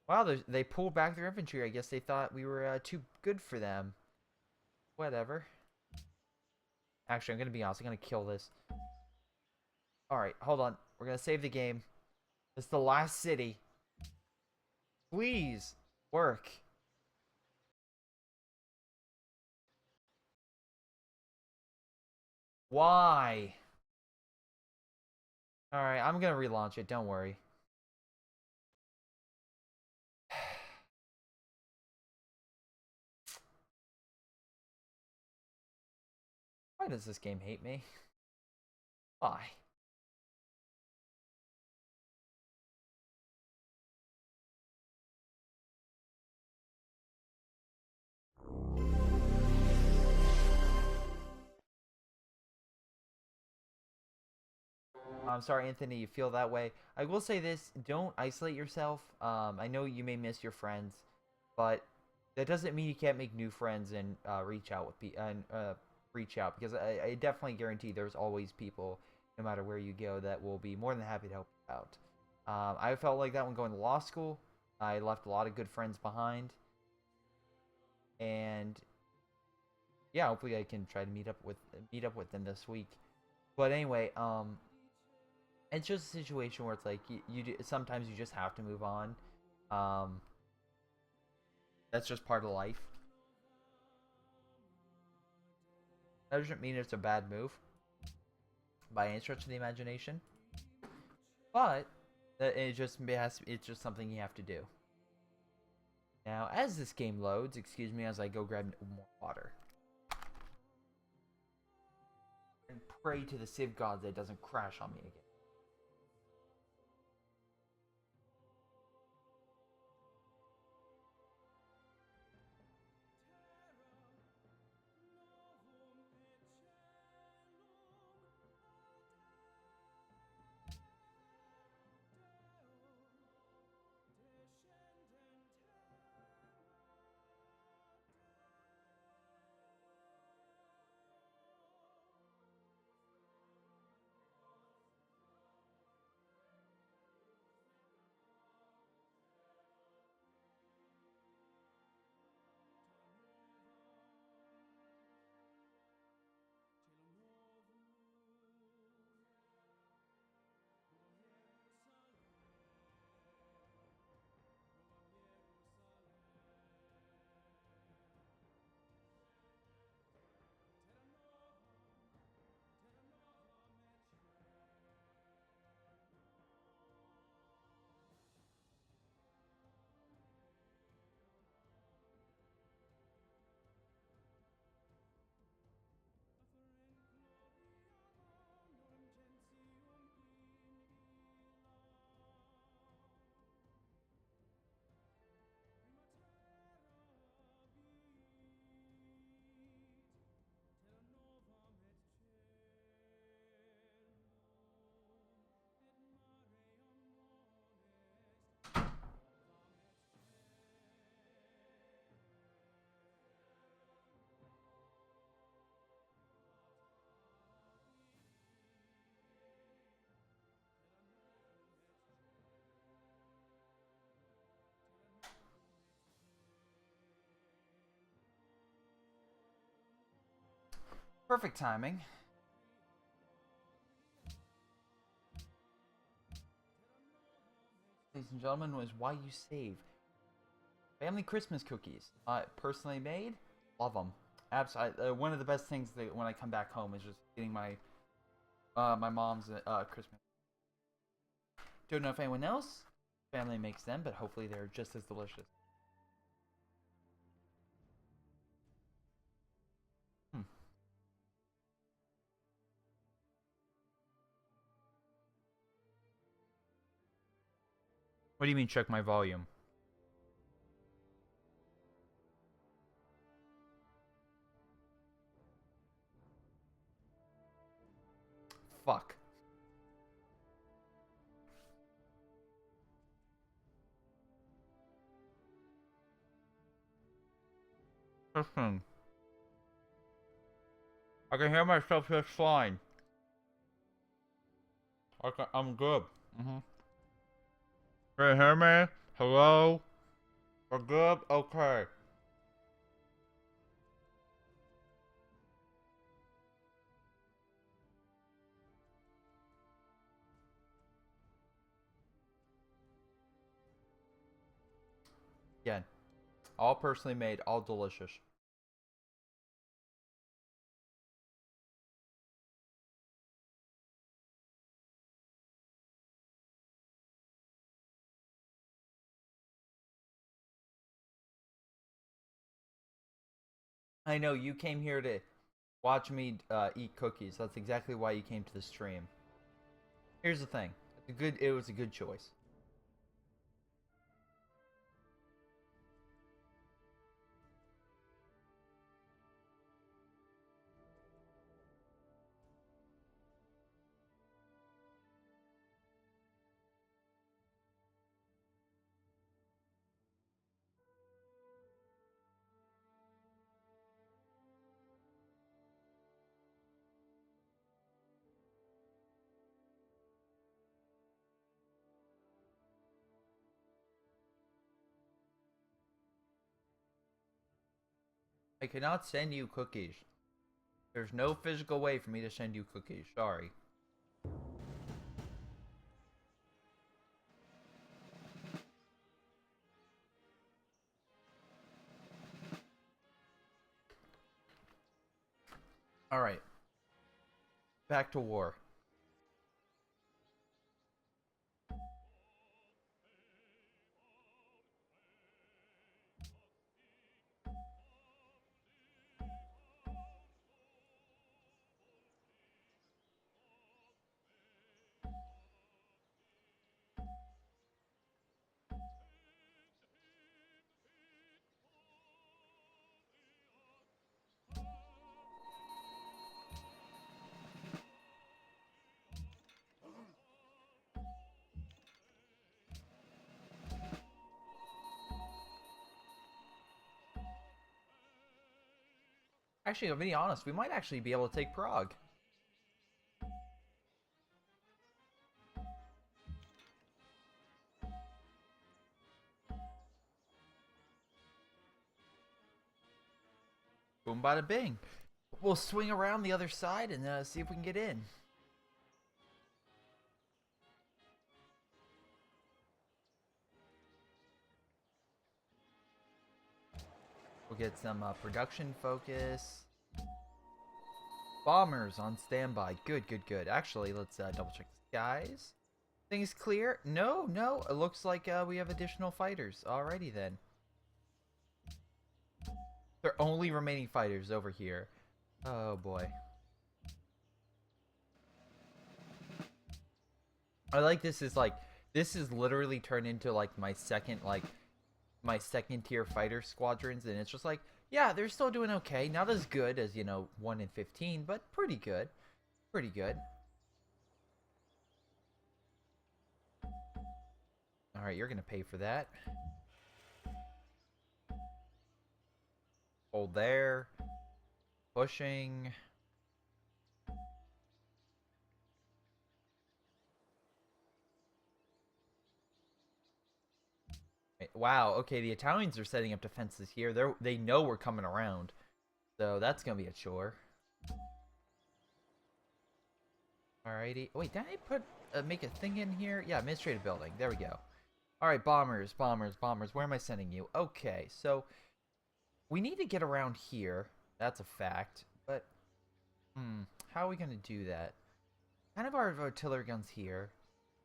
Wow, they pulled back their infantry. I guess they thought we were too good for them. Whatever. Actually, I'm gonna be honest. I'm gonna kill this. Alright, hold on. We're gonna save the game. It's the last city. Please, work. Why? Alright, I'm gonna relaunch it. Don't worry. Why does this game hate me? Why? I'm sorry, Anthony, you feel that way. I will say this, don't isolate yourself. I know you may miss your friends, but that doesn't mean you can't make new friends and reach out with reach out, because I definitely guarantee there's always people, no matter where you go, that will be more than happy to help you out. I felt like that when going to law school. I left a lot of good friends behind, and yeah, hopefully I can try to meet up with them this week. But anyway, it's just a situation where it's like sometimes you just have to move on. Um, that's just part of life. That doesn't mean it's a bad move by any stretch of the imagination, but it's just something you have to do. Now, as this game loads, excuse me as I go grab more water. And pray to the Civ gods that it doesn't crash on me again. Perfect timing. Ladies and gentlemen, was why you save. Family Christmas cookies. Personally made. Love them. Absolutely. One of the best things that when I come back home is just getting my my mom's Christmas. Don't know if anyone else family makes them, but hopefully they're just as delicious. Hmm. What do you mean check my volume? Fuck. Listen. I can hear myself just fine. I'm good. Mm-hmm. Can you hear me? Hello? We're good? Okay. Again, all personally made, all delicious. I know you came here to watch me eat cookies. That's exactly why you came to the stream. Here's the thing. It was a good choice. I cannot send you cookies. There's no physical way for me to send you cookies. Sorry. Alright. Back to war. Actually, to be honest, we might actually be able to take Prague. Boom bada bing. We'll swing around the other side and see if we can get in. We'll get some production focus. Bombers on standby. Good, good, good. Actually, let's double check the skies. Things clear? No, no. It looks like we have additional fighters. Alrighty then. They're only remaining fighters over here. Oh boy. I like this is like this is literally turned into like my second tier fighter squadrons, and it's just like, yeah, they're still doing okay. Not as good as, 1 in 15, but pretty good. Pretty good. Alright, you're gonna pay for that. Hold there. Pushing. Wow, okay, the Italians are setting up defenses here. They know we're coming around. So that's gonna be a chore. Alrighty. Wait, did I put make a thing in here? Yeah, administrative building. There we go. All right, bombers, bombers, bombers. Where am I sending you? Okay, so we need to get around here. That's a fact. But how are we gonna do that? Kind of our artillery guns here.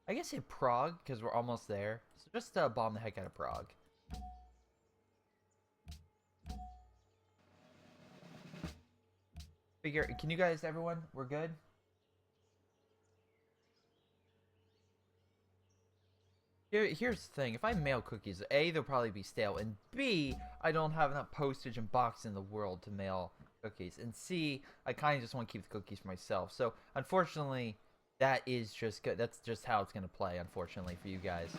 I guess hit Prague because we're almost there. So just bomb the heck out of Prague. Figure. Can you guys, everyone? We're good. Here's the thing. If I mail cookies, A, they'll probably be stale, and B, I don't have enough postage and box in the world to mail cookies, and C, I kind of just want to keep the cookies for myself. So, unfortunately, that is just good. That's just how it's going to play, unfortunately, for you guys.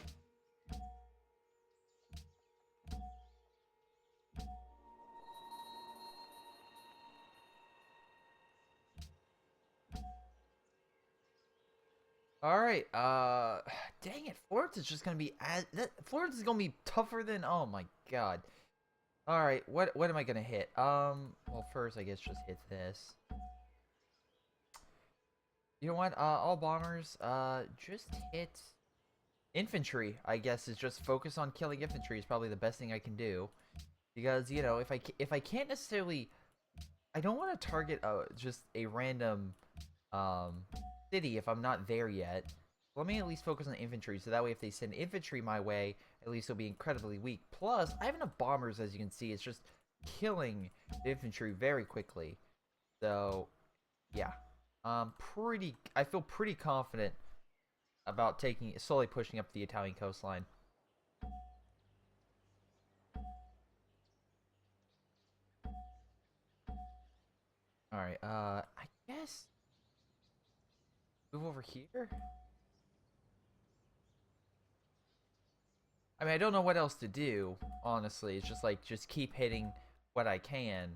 Alright, dang it, Florence is just gonna be Florence is gonna be tougher than, oh my god. Alright, what am I gonna hit? Well, first, I guess just hit this. You know what, all bombers, just hit infantry, I guess, is just focus on killing infantry is probably the best thing I can do. Because, you know, if I can't necessarily, I don't want to target, just a random, city if I'm not there yet. Let me at least focus on infantry, so that way if they send infantry my way, at least it'll be incredibly weak. Plus, I have enough bombers, as you can see. It's just killing the infantry very quickly. So, yeah. I feel pretty confident about slowly pushing up the Italian coastline. Alright, I guess move over here? I mean, I don't know what else to do, honestly. It's just like, just keep hitting what I can.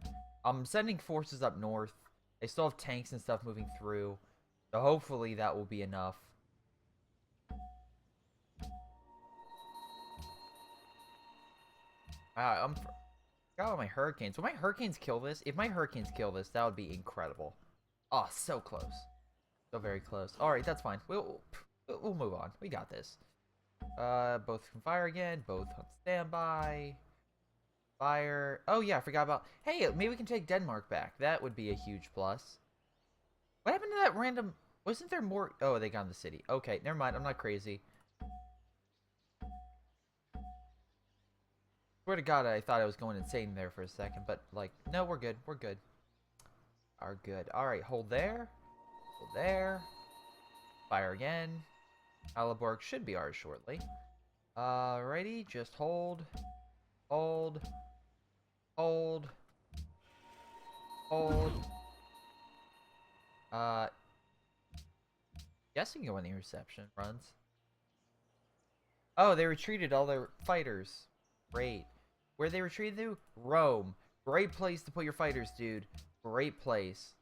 I'm sending forces up north. They still have tanks and stuff moving through. So hopefully that will be enough. I'm forgot about my hurricanes. Will my hurricanes kill this? If my hurricanes kill this, that would be incredible. Oh, so close. So very close. Alright, that's fine. We'll move on. We got this. Both can fire again. Both on standby. Fire. Oh, yeah, I forgot about... Hey, maybe we can take Denmark back. That would be a huge plus. What happened to that random... Wasn't there more... Oh, they got in the city. Okay, never mind. I'm not crazy. Swear to God, I thought I was going insane there for a second. But, like, no, we're good. We're good. Are good. Alright, hold there. Hold there. Fire again. Alaborg should be ours shortly. Alrighty, just hold. Hold. Hold. Hold. Guessing you want interception runs. Oh, they retreated all their fighters. Great. Where they retreated to? Rome. Great place to put your fighters, dude. Great place.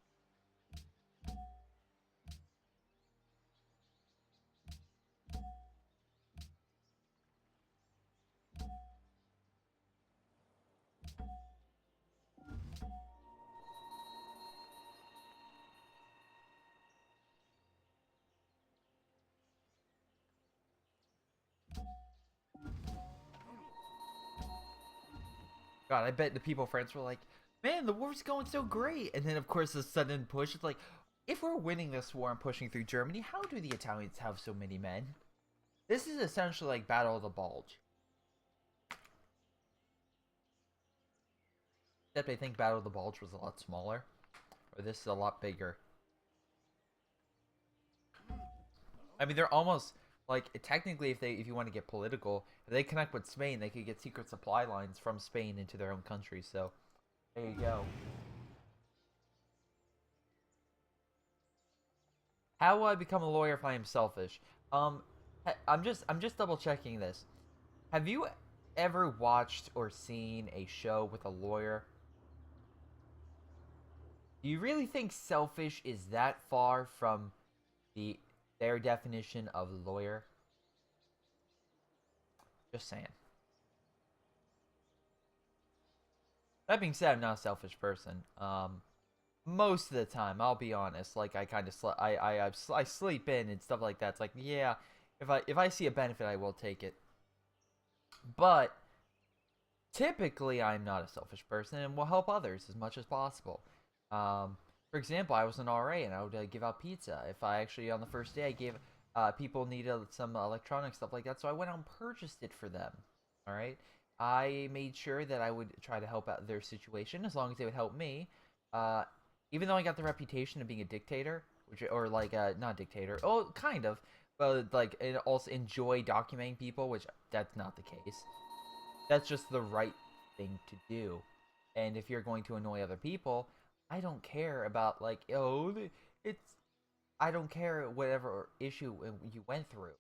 God, I bet the people of France were like, man, the war's going so great. And then, of course, the sudden push. It's like, if we're winning this war and pushing through Germany, how do the Italians have so many men? This is essentially like Battle of the Bulge. Except I think Battle of the Bulge was a lot smaller. Or this is a lot bigger. I mean, they're almost... Like, technically, if you want to get political, if they connect with Spain, they could get secret supply lines from Spain into their own country. So, there you go. How will I become a lawyer if I am selfish? I'm just double checking this. Have you ever watched or seen a show with a lawyer? Do you really think selfish is that far from their definition of lawyer? Just saying. That being said, I'm not a selfish person. most of the time, I'll be honest. Like I kind of I sleep in and stuff like that. It's like, yeah, if I see a benefit, I will take it. But typically, I'm not a selfish person and will help others as much as possible. For example, I was an RA and I would give out pizza. If I actually on the first day I gave people needed some electronic stuff like that, so I went out and purchased it for them. All right, I made sure that I would try to help out their situation as long as they would help me. Uh, Even though I got the reputation of being a dictator, which or like not dictator, oh kind of, but like and also enjoy documenting people, which that's not the case. That's just the right thing to do. And if you're going to annoy other people, I don't care about like it's I don't care whatever issue you went through.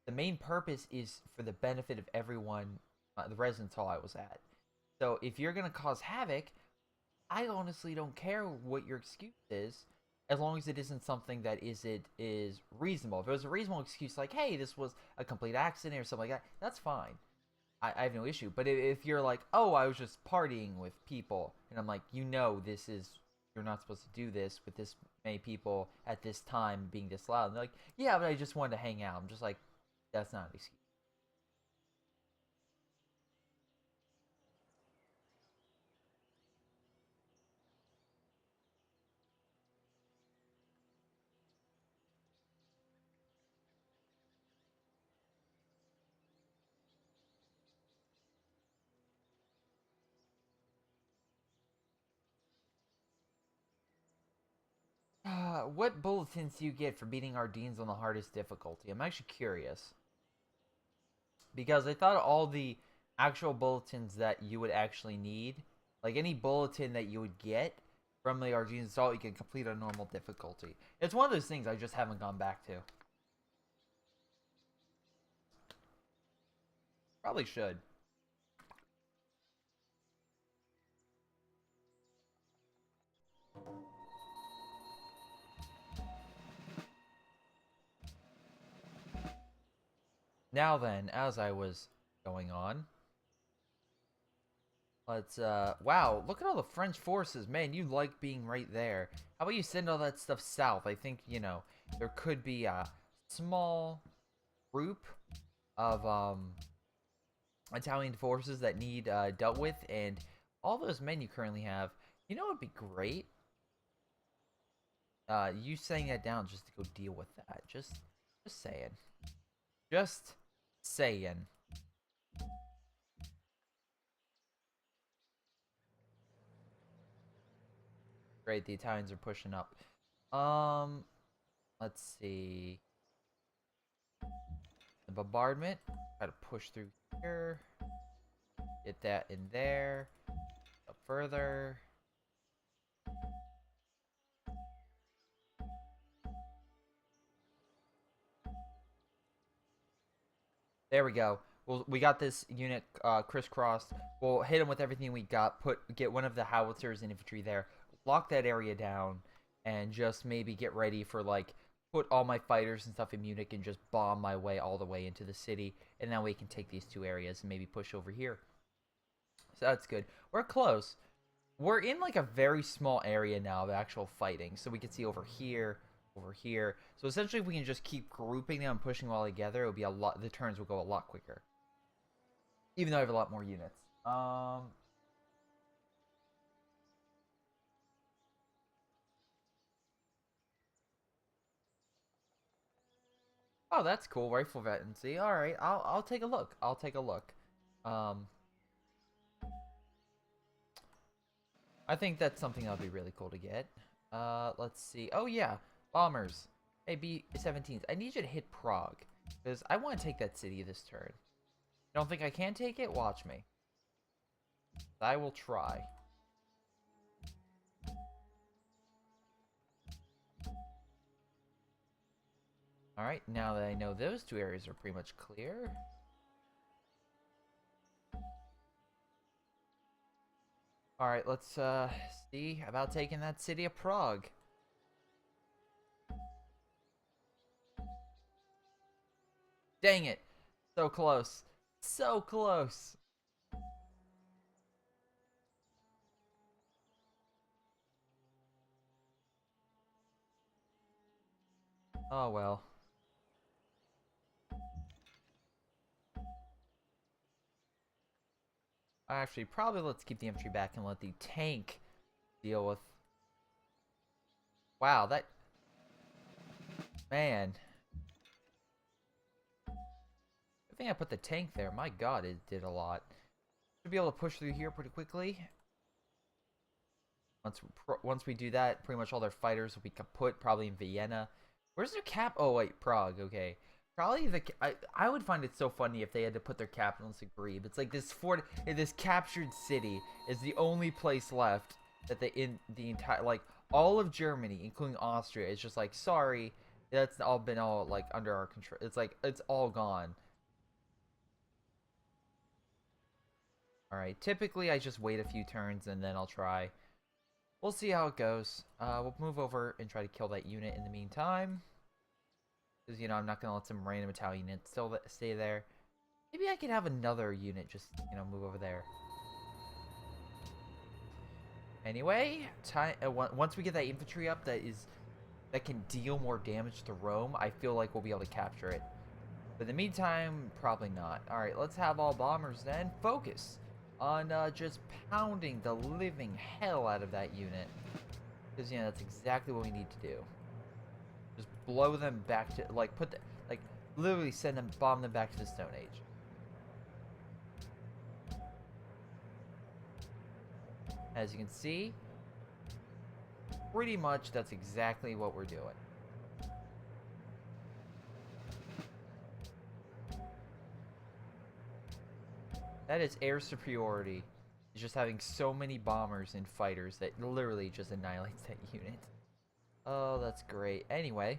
The main purpose is for the benefit of everyone, the residence hall I was at. So if you're gonna cause havoc, I honestly don't care what your excuse is, as long as it isn't something that is reasonable. If it was a reasonable excuse, like hey, this was a complete accident or something like that, that's fine. I have no issue. But if you're like, oh, I was just partying with people, and I'm like, this is you're not supposed to do this with this many people at this time being this loud. And they're like, yeah, but I just wanted to hang out. I'm just like, that's not an excuse. What bulletins do you get for beating our deans on the hardest difficulty? I'm actually curious because I thought all the actual bulletins that you would actually need, like any bulletin that you would get from the Argean Assault, you can complete on normal difficulty. It's one of those things I just haven't gone back to. Probably should. Now then, as I was going on, let's wow, look at all the French forces. Man, you like being right there. How about you send all that stuff south? I think, there could be a small group of Italian forces that need dealt with, and all those men you currently have, it'd be great. You saying that down just to go deal with that. Just saying. Just saying. Great, the Italians are pushing up. Um, let's see. The bombardment. Try to push through here. Get that in there. Up further. There we go. We got this unit crisscrossed. We'll hit them with everything we got. Get one of the howitzers and infantry there. Lock that area down, and just maybe get ready for like put all my fighters and stuff in Munich and just bomb my way all the way into the city, and that way we can take these two areas and maybe push over here. So that's good. We're close. We're in like a very small area now of actual fighting, so we can see over here, over here. So essentially, if we can just keep grouping them and pushing them all together, it'll be a lot. The turns will go a lot quicker, even though I have a lot more units. Oh, that's cool. Rifle veterancy. All right, I'll take a look. I'll take a look. Um, I think that's something that'll be really cool to get. Let's see. Oh yeah, bombers. Hey B-17s. I need you to hit Prague because I want to take that city this turn. Don't think I can take it? Watch me. I will try. Alright, now that I know those two areas are pretty much clear. Alright, let's see about taking that city of Prague. Dang it. So close. So close. Oh well. Actually, probably let's keep the infantry back and let the tank deal with... Wow, that... Man. I think I put the tank there. My god, it did a lot. Should be able to push through here pretty quickly. Once we do that, pretty much all their fighters will be kaput, probably in Vienna. Where's their cap? Oh, wait, Prague, okay. Probably I would find it so funny if they had to put their capital in Zagreb. It's like this captured city is the only place left that in the entire, like, all of Germany, including Austria, is just like, sorry, that's all been like, under our control. It's like, it's all gone. Alright, typically I just wait a few turns and then I'll try. We'll see how it goes. We'll move over and try to kill that unit in the meantime. Because, you know, I'm not going to let some random Italian unit still stay there. Maybe I could have another unit just, you know, move over there. Anyway, once we get that infantry up that can deal more damage to Rome, I feel like we'll be able to capture it. But in the meantime, probably not. Alright, let's have all bombers then. Focus on just pounding the living hell out of that unit. Because, you know, that's exactly what we need to do. Just blow them back to, like, literally bomb them back to the Stone Age. As you can see, pretty much that's exactly what we're doing. That is air superiority. It's just having so many bombers and fighters that literally just annihilates that unit. Oh, that's great. Anyway,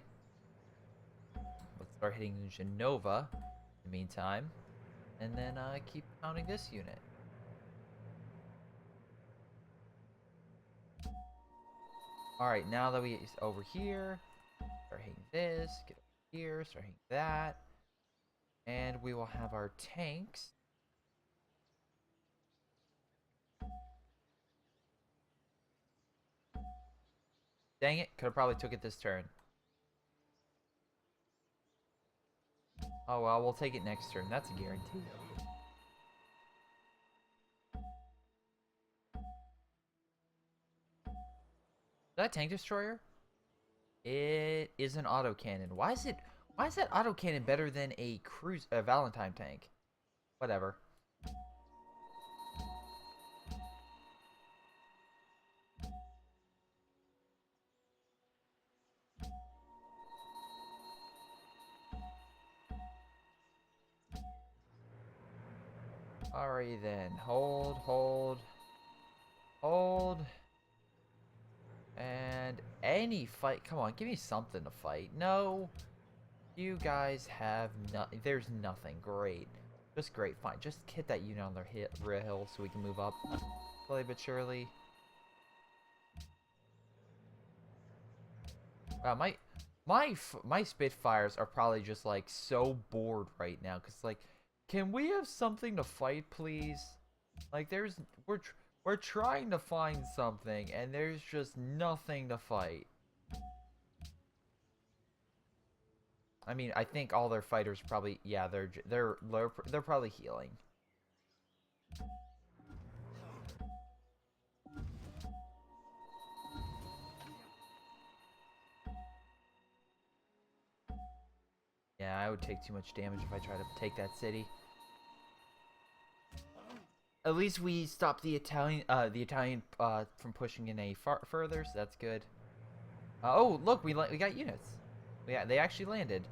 let's start hitting Genova in the meantime. And then keep pounding this unit. Alright, now that we over here, start hitting this, get over here, start hitting that. And we will have our tanks. Dang it, could have probably took it this turn. Oh well, we'll take it next turn. That's a guarantee. Is that a tank destroyer? It is an autocannon. Why is that autocannon better than a Valentine tank? Whatever. Alright then. Hold. And any fight. Come on, give me something to fight. No. You guys have nothing. There's nothing. Great. Just great. Fine. Just hit that unit on their hill so we can move up slowly but surely. Wow, my Spitfires are probably just like so bored right now because like, can we have something to fight, please? Like, we're trying to find something and there's just nothing to fight. I mean, I think all their fighters probably, yeah, they're probably healing. Yeah, I would take too much damage if I try to take that city. At least we stopped the Italian from pushing in any further, so that's good. Oh, look, we got units. Yeah, they actually landed.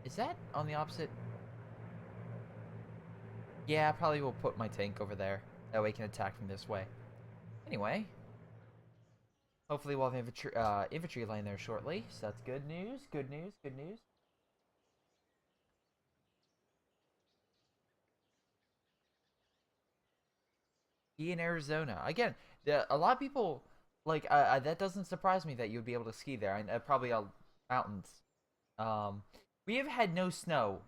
Is that on the opposite? Yeah, probably will put my tank over there. That way I can attack from this way. Anyway. Hopefully we'll have infantry line there shortly. So that's good news, good news, good news. In Arizona. Again, a lot of people, like, that doesn't surprise me that you'd be able to ski there. And probably mountains. We have had no snow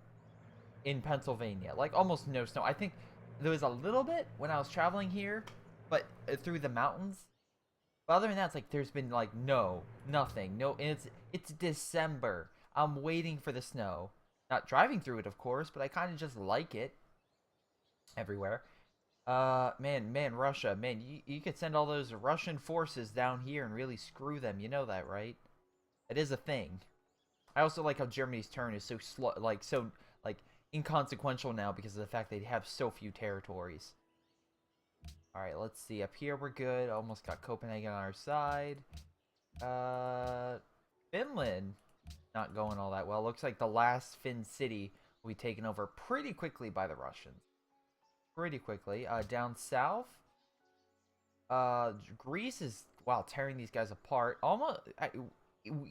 in Pennsylvania. Like, almost no snow. I think there was a little bit when I was traveling here, but through the mountains. But other than that, it's like there's been like nothing. No, and it's December. I'm waiting for the snow. Not driving through it, of course, but I kind of just like it everywhere. Man, Russia, man, you could send all those Russian forces down here and really screw them. You know that, right? It is a thing. I also like how Germany's turn is so slow, like inconsequential now because of the fact they have so few territories. All right, let's see. Up here we're good. Almost got Copenhagen on our side. Finland not going all that well. Looks like the last Finn city will be taken over pretty quickly by the Russians. Pretty quickly. Down south, Greece is, wow, tearing these guys apart. Almost,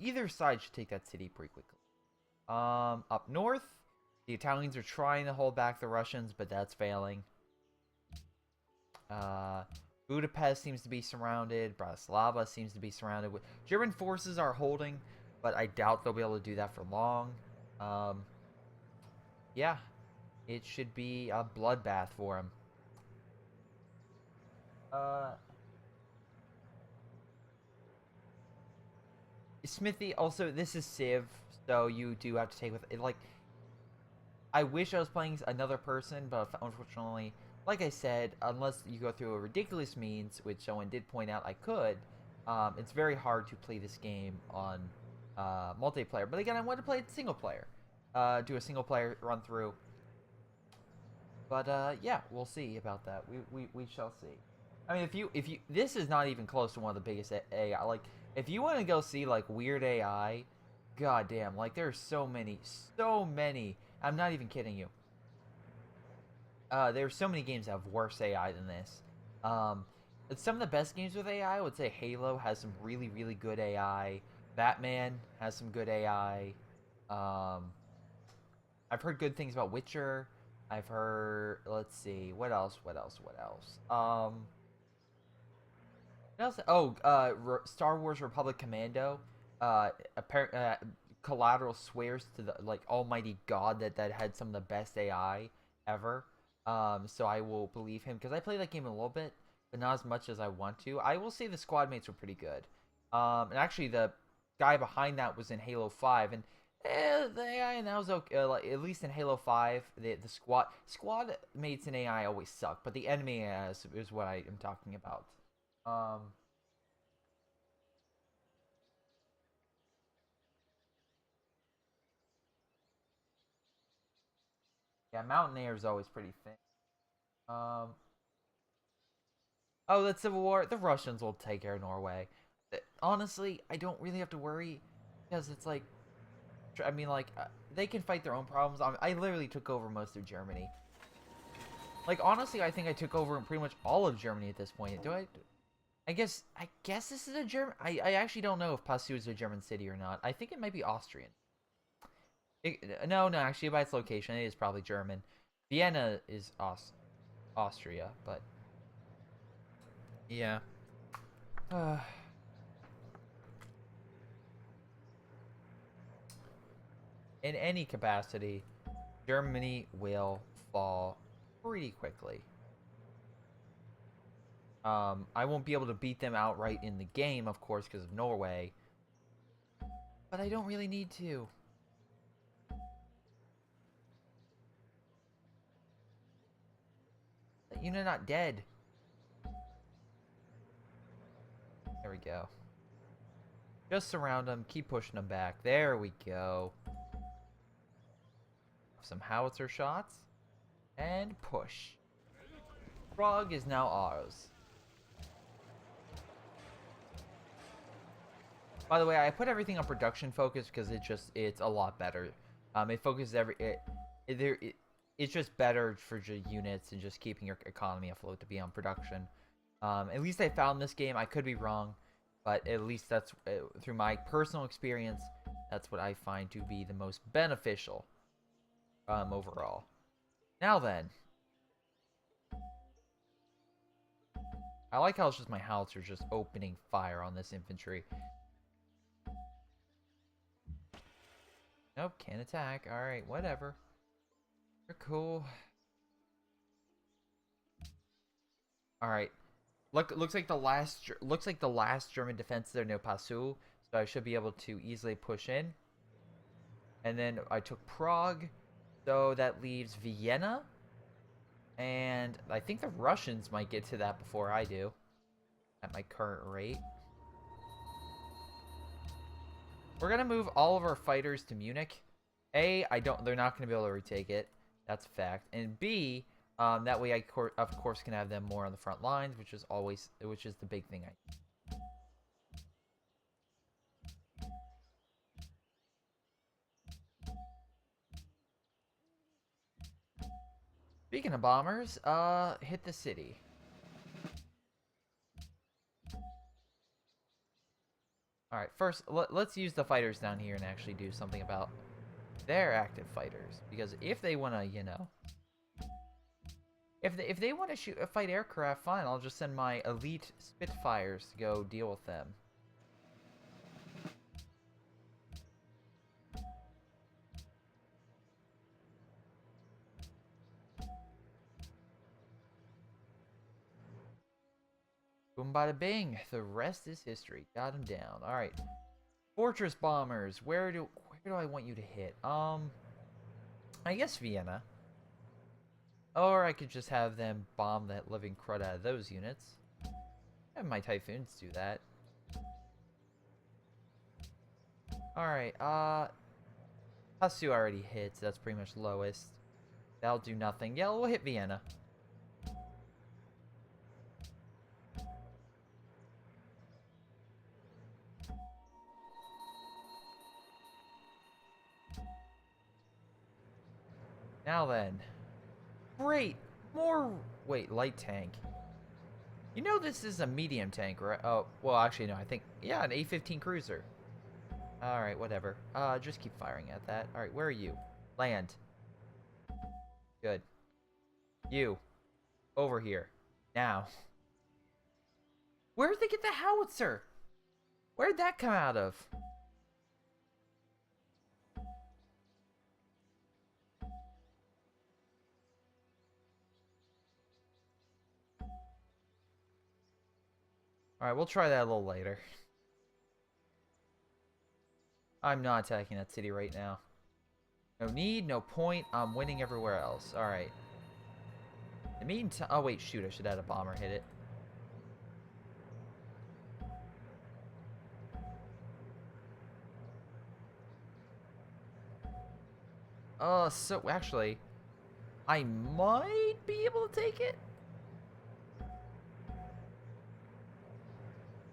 either side should take that city pretty quickly. Up north, the Italians are trying to hold back the Russians, but that's failing. Budapest seems to be surrounded. Bratislava seems to be surrounded. German forces are holding, but I doubt they'll be able to do that for long. Yeah, it should be a bloodbath for them. Smithy, also, this is Civ, so you do have to take with it. Like, I wish I was playing another person, but unfortunately, like I said, unless you go through a ridiculous means, which someone did point out I could, it's very hard to play this game on multiplayer. But again, I want to play it single player. Do a single player run through. But yeah, we'll see about that. We shall see. I mean, if you this is not even close to one of the biggest AI. Like, if you want to go see like weird AI, goddamn, like there's so many, so many. I'm not even kidding you. There's so many games that have worse AI than this. Some of the best games with AI, I would say Halo has some really, really good AI. Batman has some good AI. I've heard good things about Witcher. I've heard, let's see, what else? What else? Oh, Star Wars Republic Commando. Collateral swears to the like Almighty God that had some of the best AI ever. So I will believe him because I played that game a little bit, but not as much as I want to. I will say the squad mates were pretty good. And actually the guy behind that was in Halo 5, and the AI and that was okay. Like, at least in Halo 5, the squad mates and AI always suck, but the enemy AI is what I am talking about. Um, yeah, Mountaineer is always pretty thin. Um, oh, that Civil War, the Russians will take care of Norway. Honestly, I don't really have to worry because it's like, I mean, like, they can fight their own problems. I literally took over most of Germany. Like, honestly, I think I took over pretty much all of Germany at this point. Do I? I guess this is a German. I actually don't know if Passau is a German city or not. I think it might be Austrian. No, actually, by its location, it is probably German. Vienna is Austria, but yeah. In any capacity, Germany will fall pretty quickly. I won't be able to beat them outright in the game, of course, because of Norway. But I don't really need to. That unit not dead. There we go. Just surround them, keep pushing them back. There we go. Some howitzer shots. And push. Prague is now ours. By the way, I put everything on production focus because it's a lot better. It focuses it's just better for units and just keeping your economy afloat to be on production. At least I found this game. I could be wrong, but at least that's through my personal experience. That's what I find to be the most beneficial overall. Now then, I like how it's just my howitzer just opening fire on this infantry. Nope, can't attack. Alright, whatever. They're cool. Alright. Looks like the last German defense there, no Passu, so I should be able to easily push in. And then I took Prague, so that leaves Vienna, and I think the Russians might get to that before I do, at my current rate. We're gonna move all of our fighters to Munich. A, they're not gonna be able to retake it. That's a fact. And B, that way of course can have them more on the front lines, which is the big thing Speaking of bombers, hit the city. Alright, first, let's use the fighters down here and actually do something about their active fighters. Because if they want to, you know... If they want to fight aircraft, fine, I'll just send my elite Spitfires to go deal with them. Boom bada bing. The rest is history. Got him down. Alright. Fortress bombers. Where do I want you to hit? I guess Vienna. Or I could just have them bomb that living crud out of those units. Have my Typhoons do that. Alright, Passu already hits. That's pretty much lowest. That'll do nothing. Yeah, we'll hit Vienna. Now then. Great! More... Wait, light tank. You know this is a medium tank, right? Oh, well, actually, no, I think... Yeah, an A-15 cruiser. Alright, whatever. Just keep firing at that. Alright, where are you? Land. Good. You. Over here. Now. Where'd they get the howitzer? Where'd that come out of? Alright, we'll try that a little later. I'm not attacking that city right now. No need, no point. I'm winning everywhere else. Alright. In the meantime... Oh, wait, shoot. I should have had a bomber hit it. So, actually... I might be able to take it?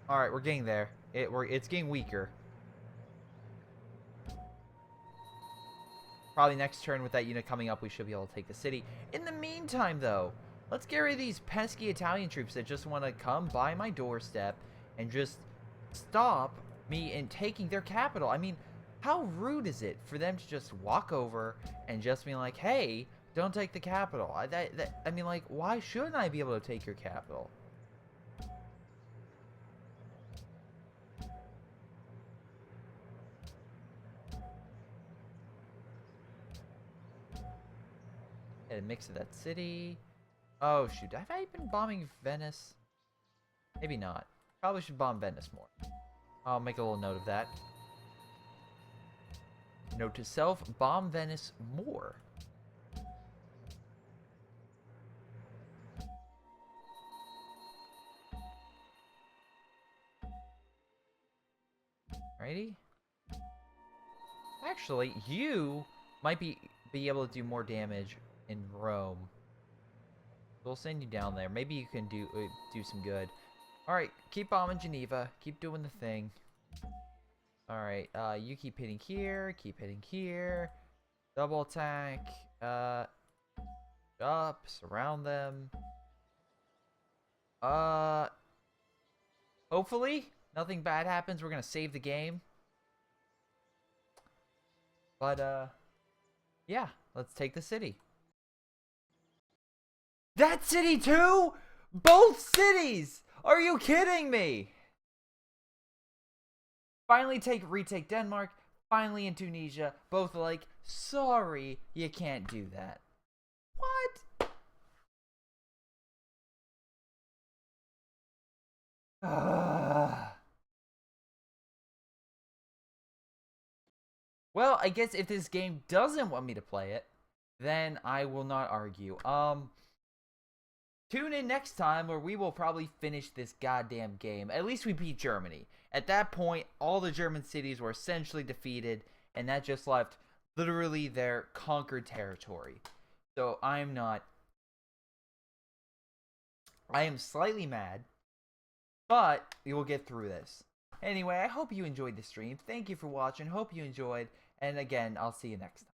Alright, we're getting there. It's getting weaker. Probably next turn with that unit coming up, we should be able to take the city. In the meantime, though, let's get rid of these pesky Italian troops that just want to come by my doorstep and just stop me in taking their capital. I mean, how rude is it for them to just walk over and just be like, hey, don't take the capital? I mean, like, why shouldn't I be able to take your capital? A mix of that city. Oh shoot, have I been bombing Venice? Maybe not. Probably should bomb Venice more. I'll make a little note of that. Note to self, bomb Venice more. Alrighty. Actually, you might be able to do more damage in Rome. We'll send you down there. Maybe you can do some good. Alright, keep bombing Geneva. Keep doing the thing. Alright, you keep hitting here. Keep hitting here. Double attack. Up. Surround them. Hopefully, nothing bad happens. We're gonna save the game. But, yeah. Let's take the city. That city too? Both cities! Are you kidding me? Finally retake Denmark. Finally in Tunisia. Both like, sorry, you can't do that. What? Well, I guess if this game doesn't want me to play it, then I will not argue. Tune in next time where we will probably finish this goddamn game. At least we beat Germany. At that point, all the German cities were essentially defeated, and that just left literally their conquered territory. So I am slightly mad, but we will get through this. Anyway, I hope you enjoyed the stream. Thank you for watching. Hope you enjoyed. And again, I'll see you next time.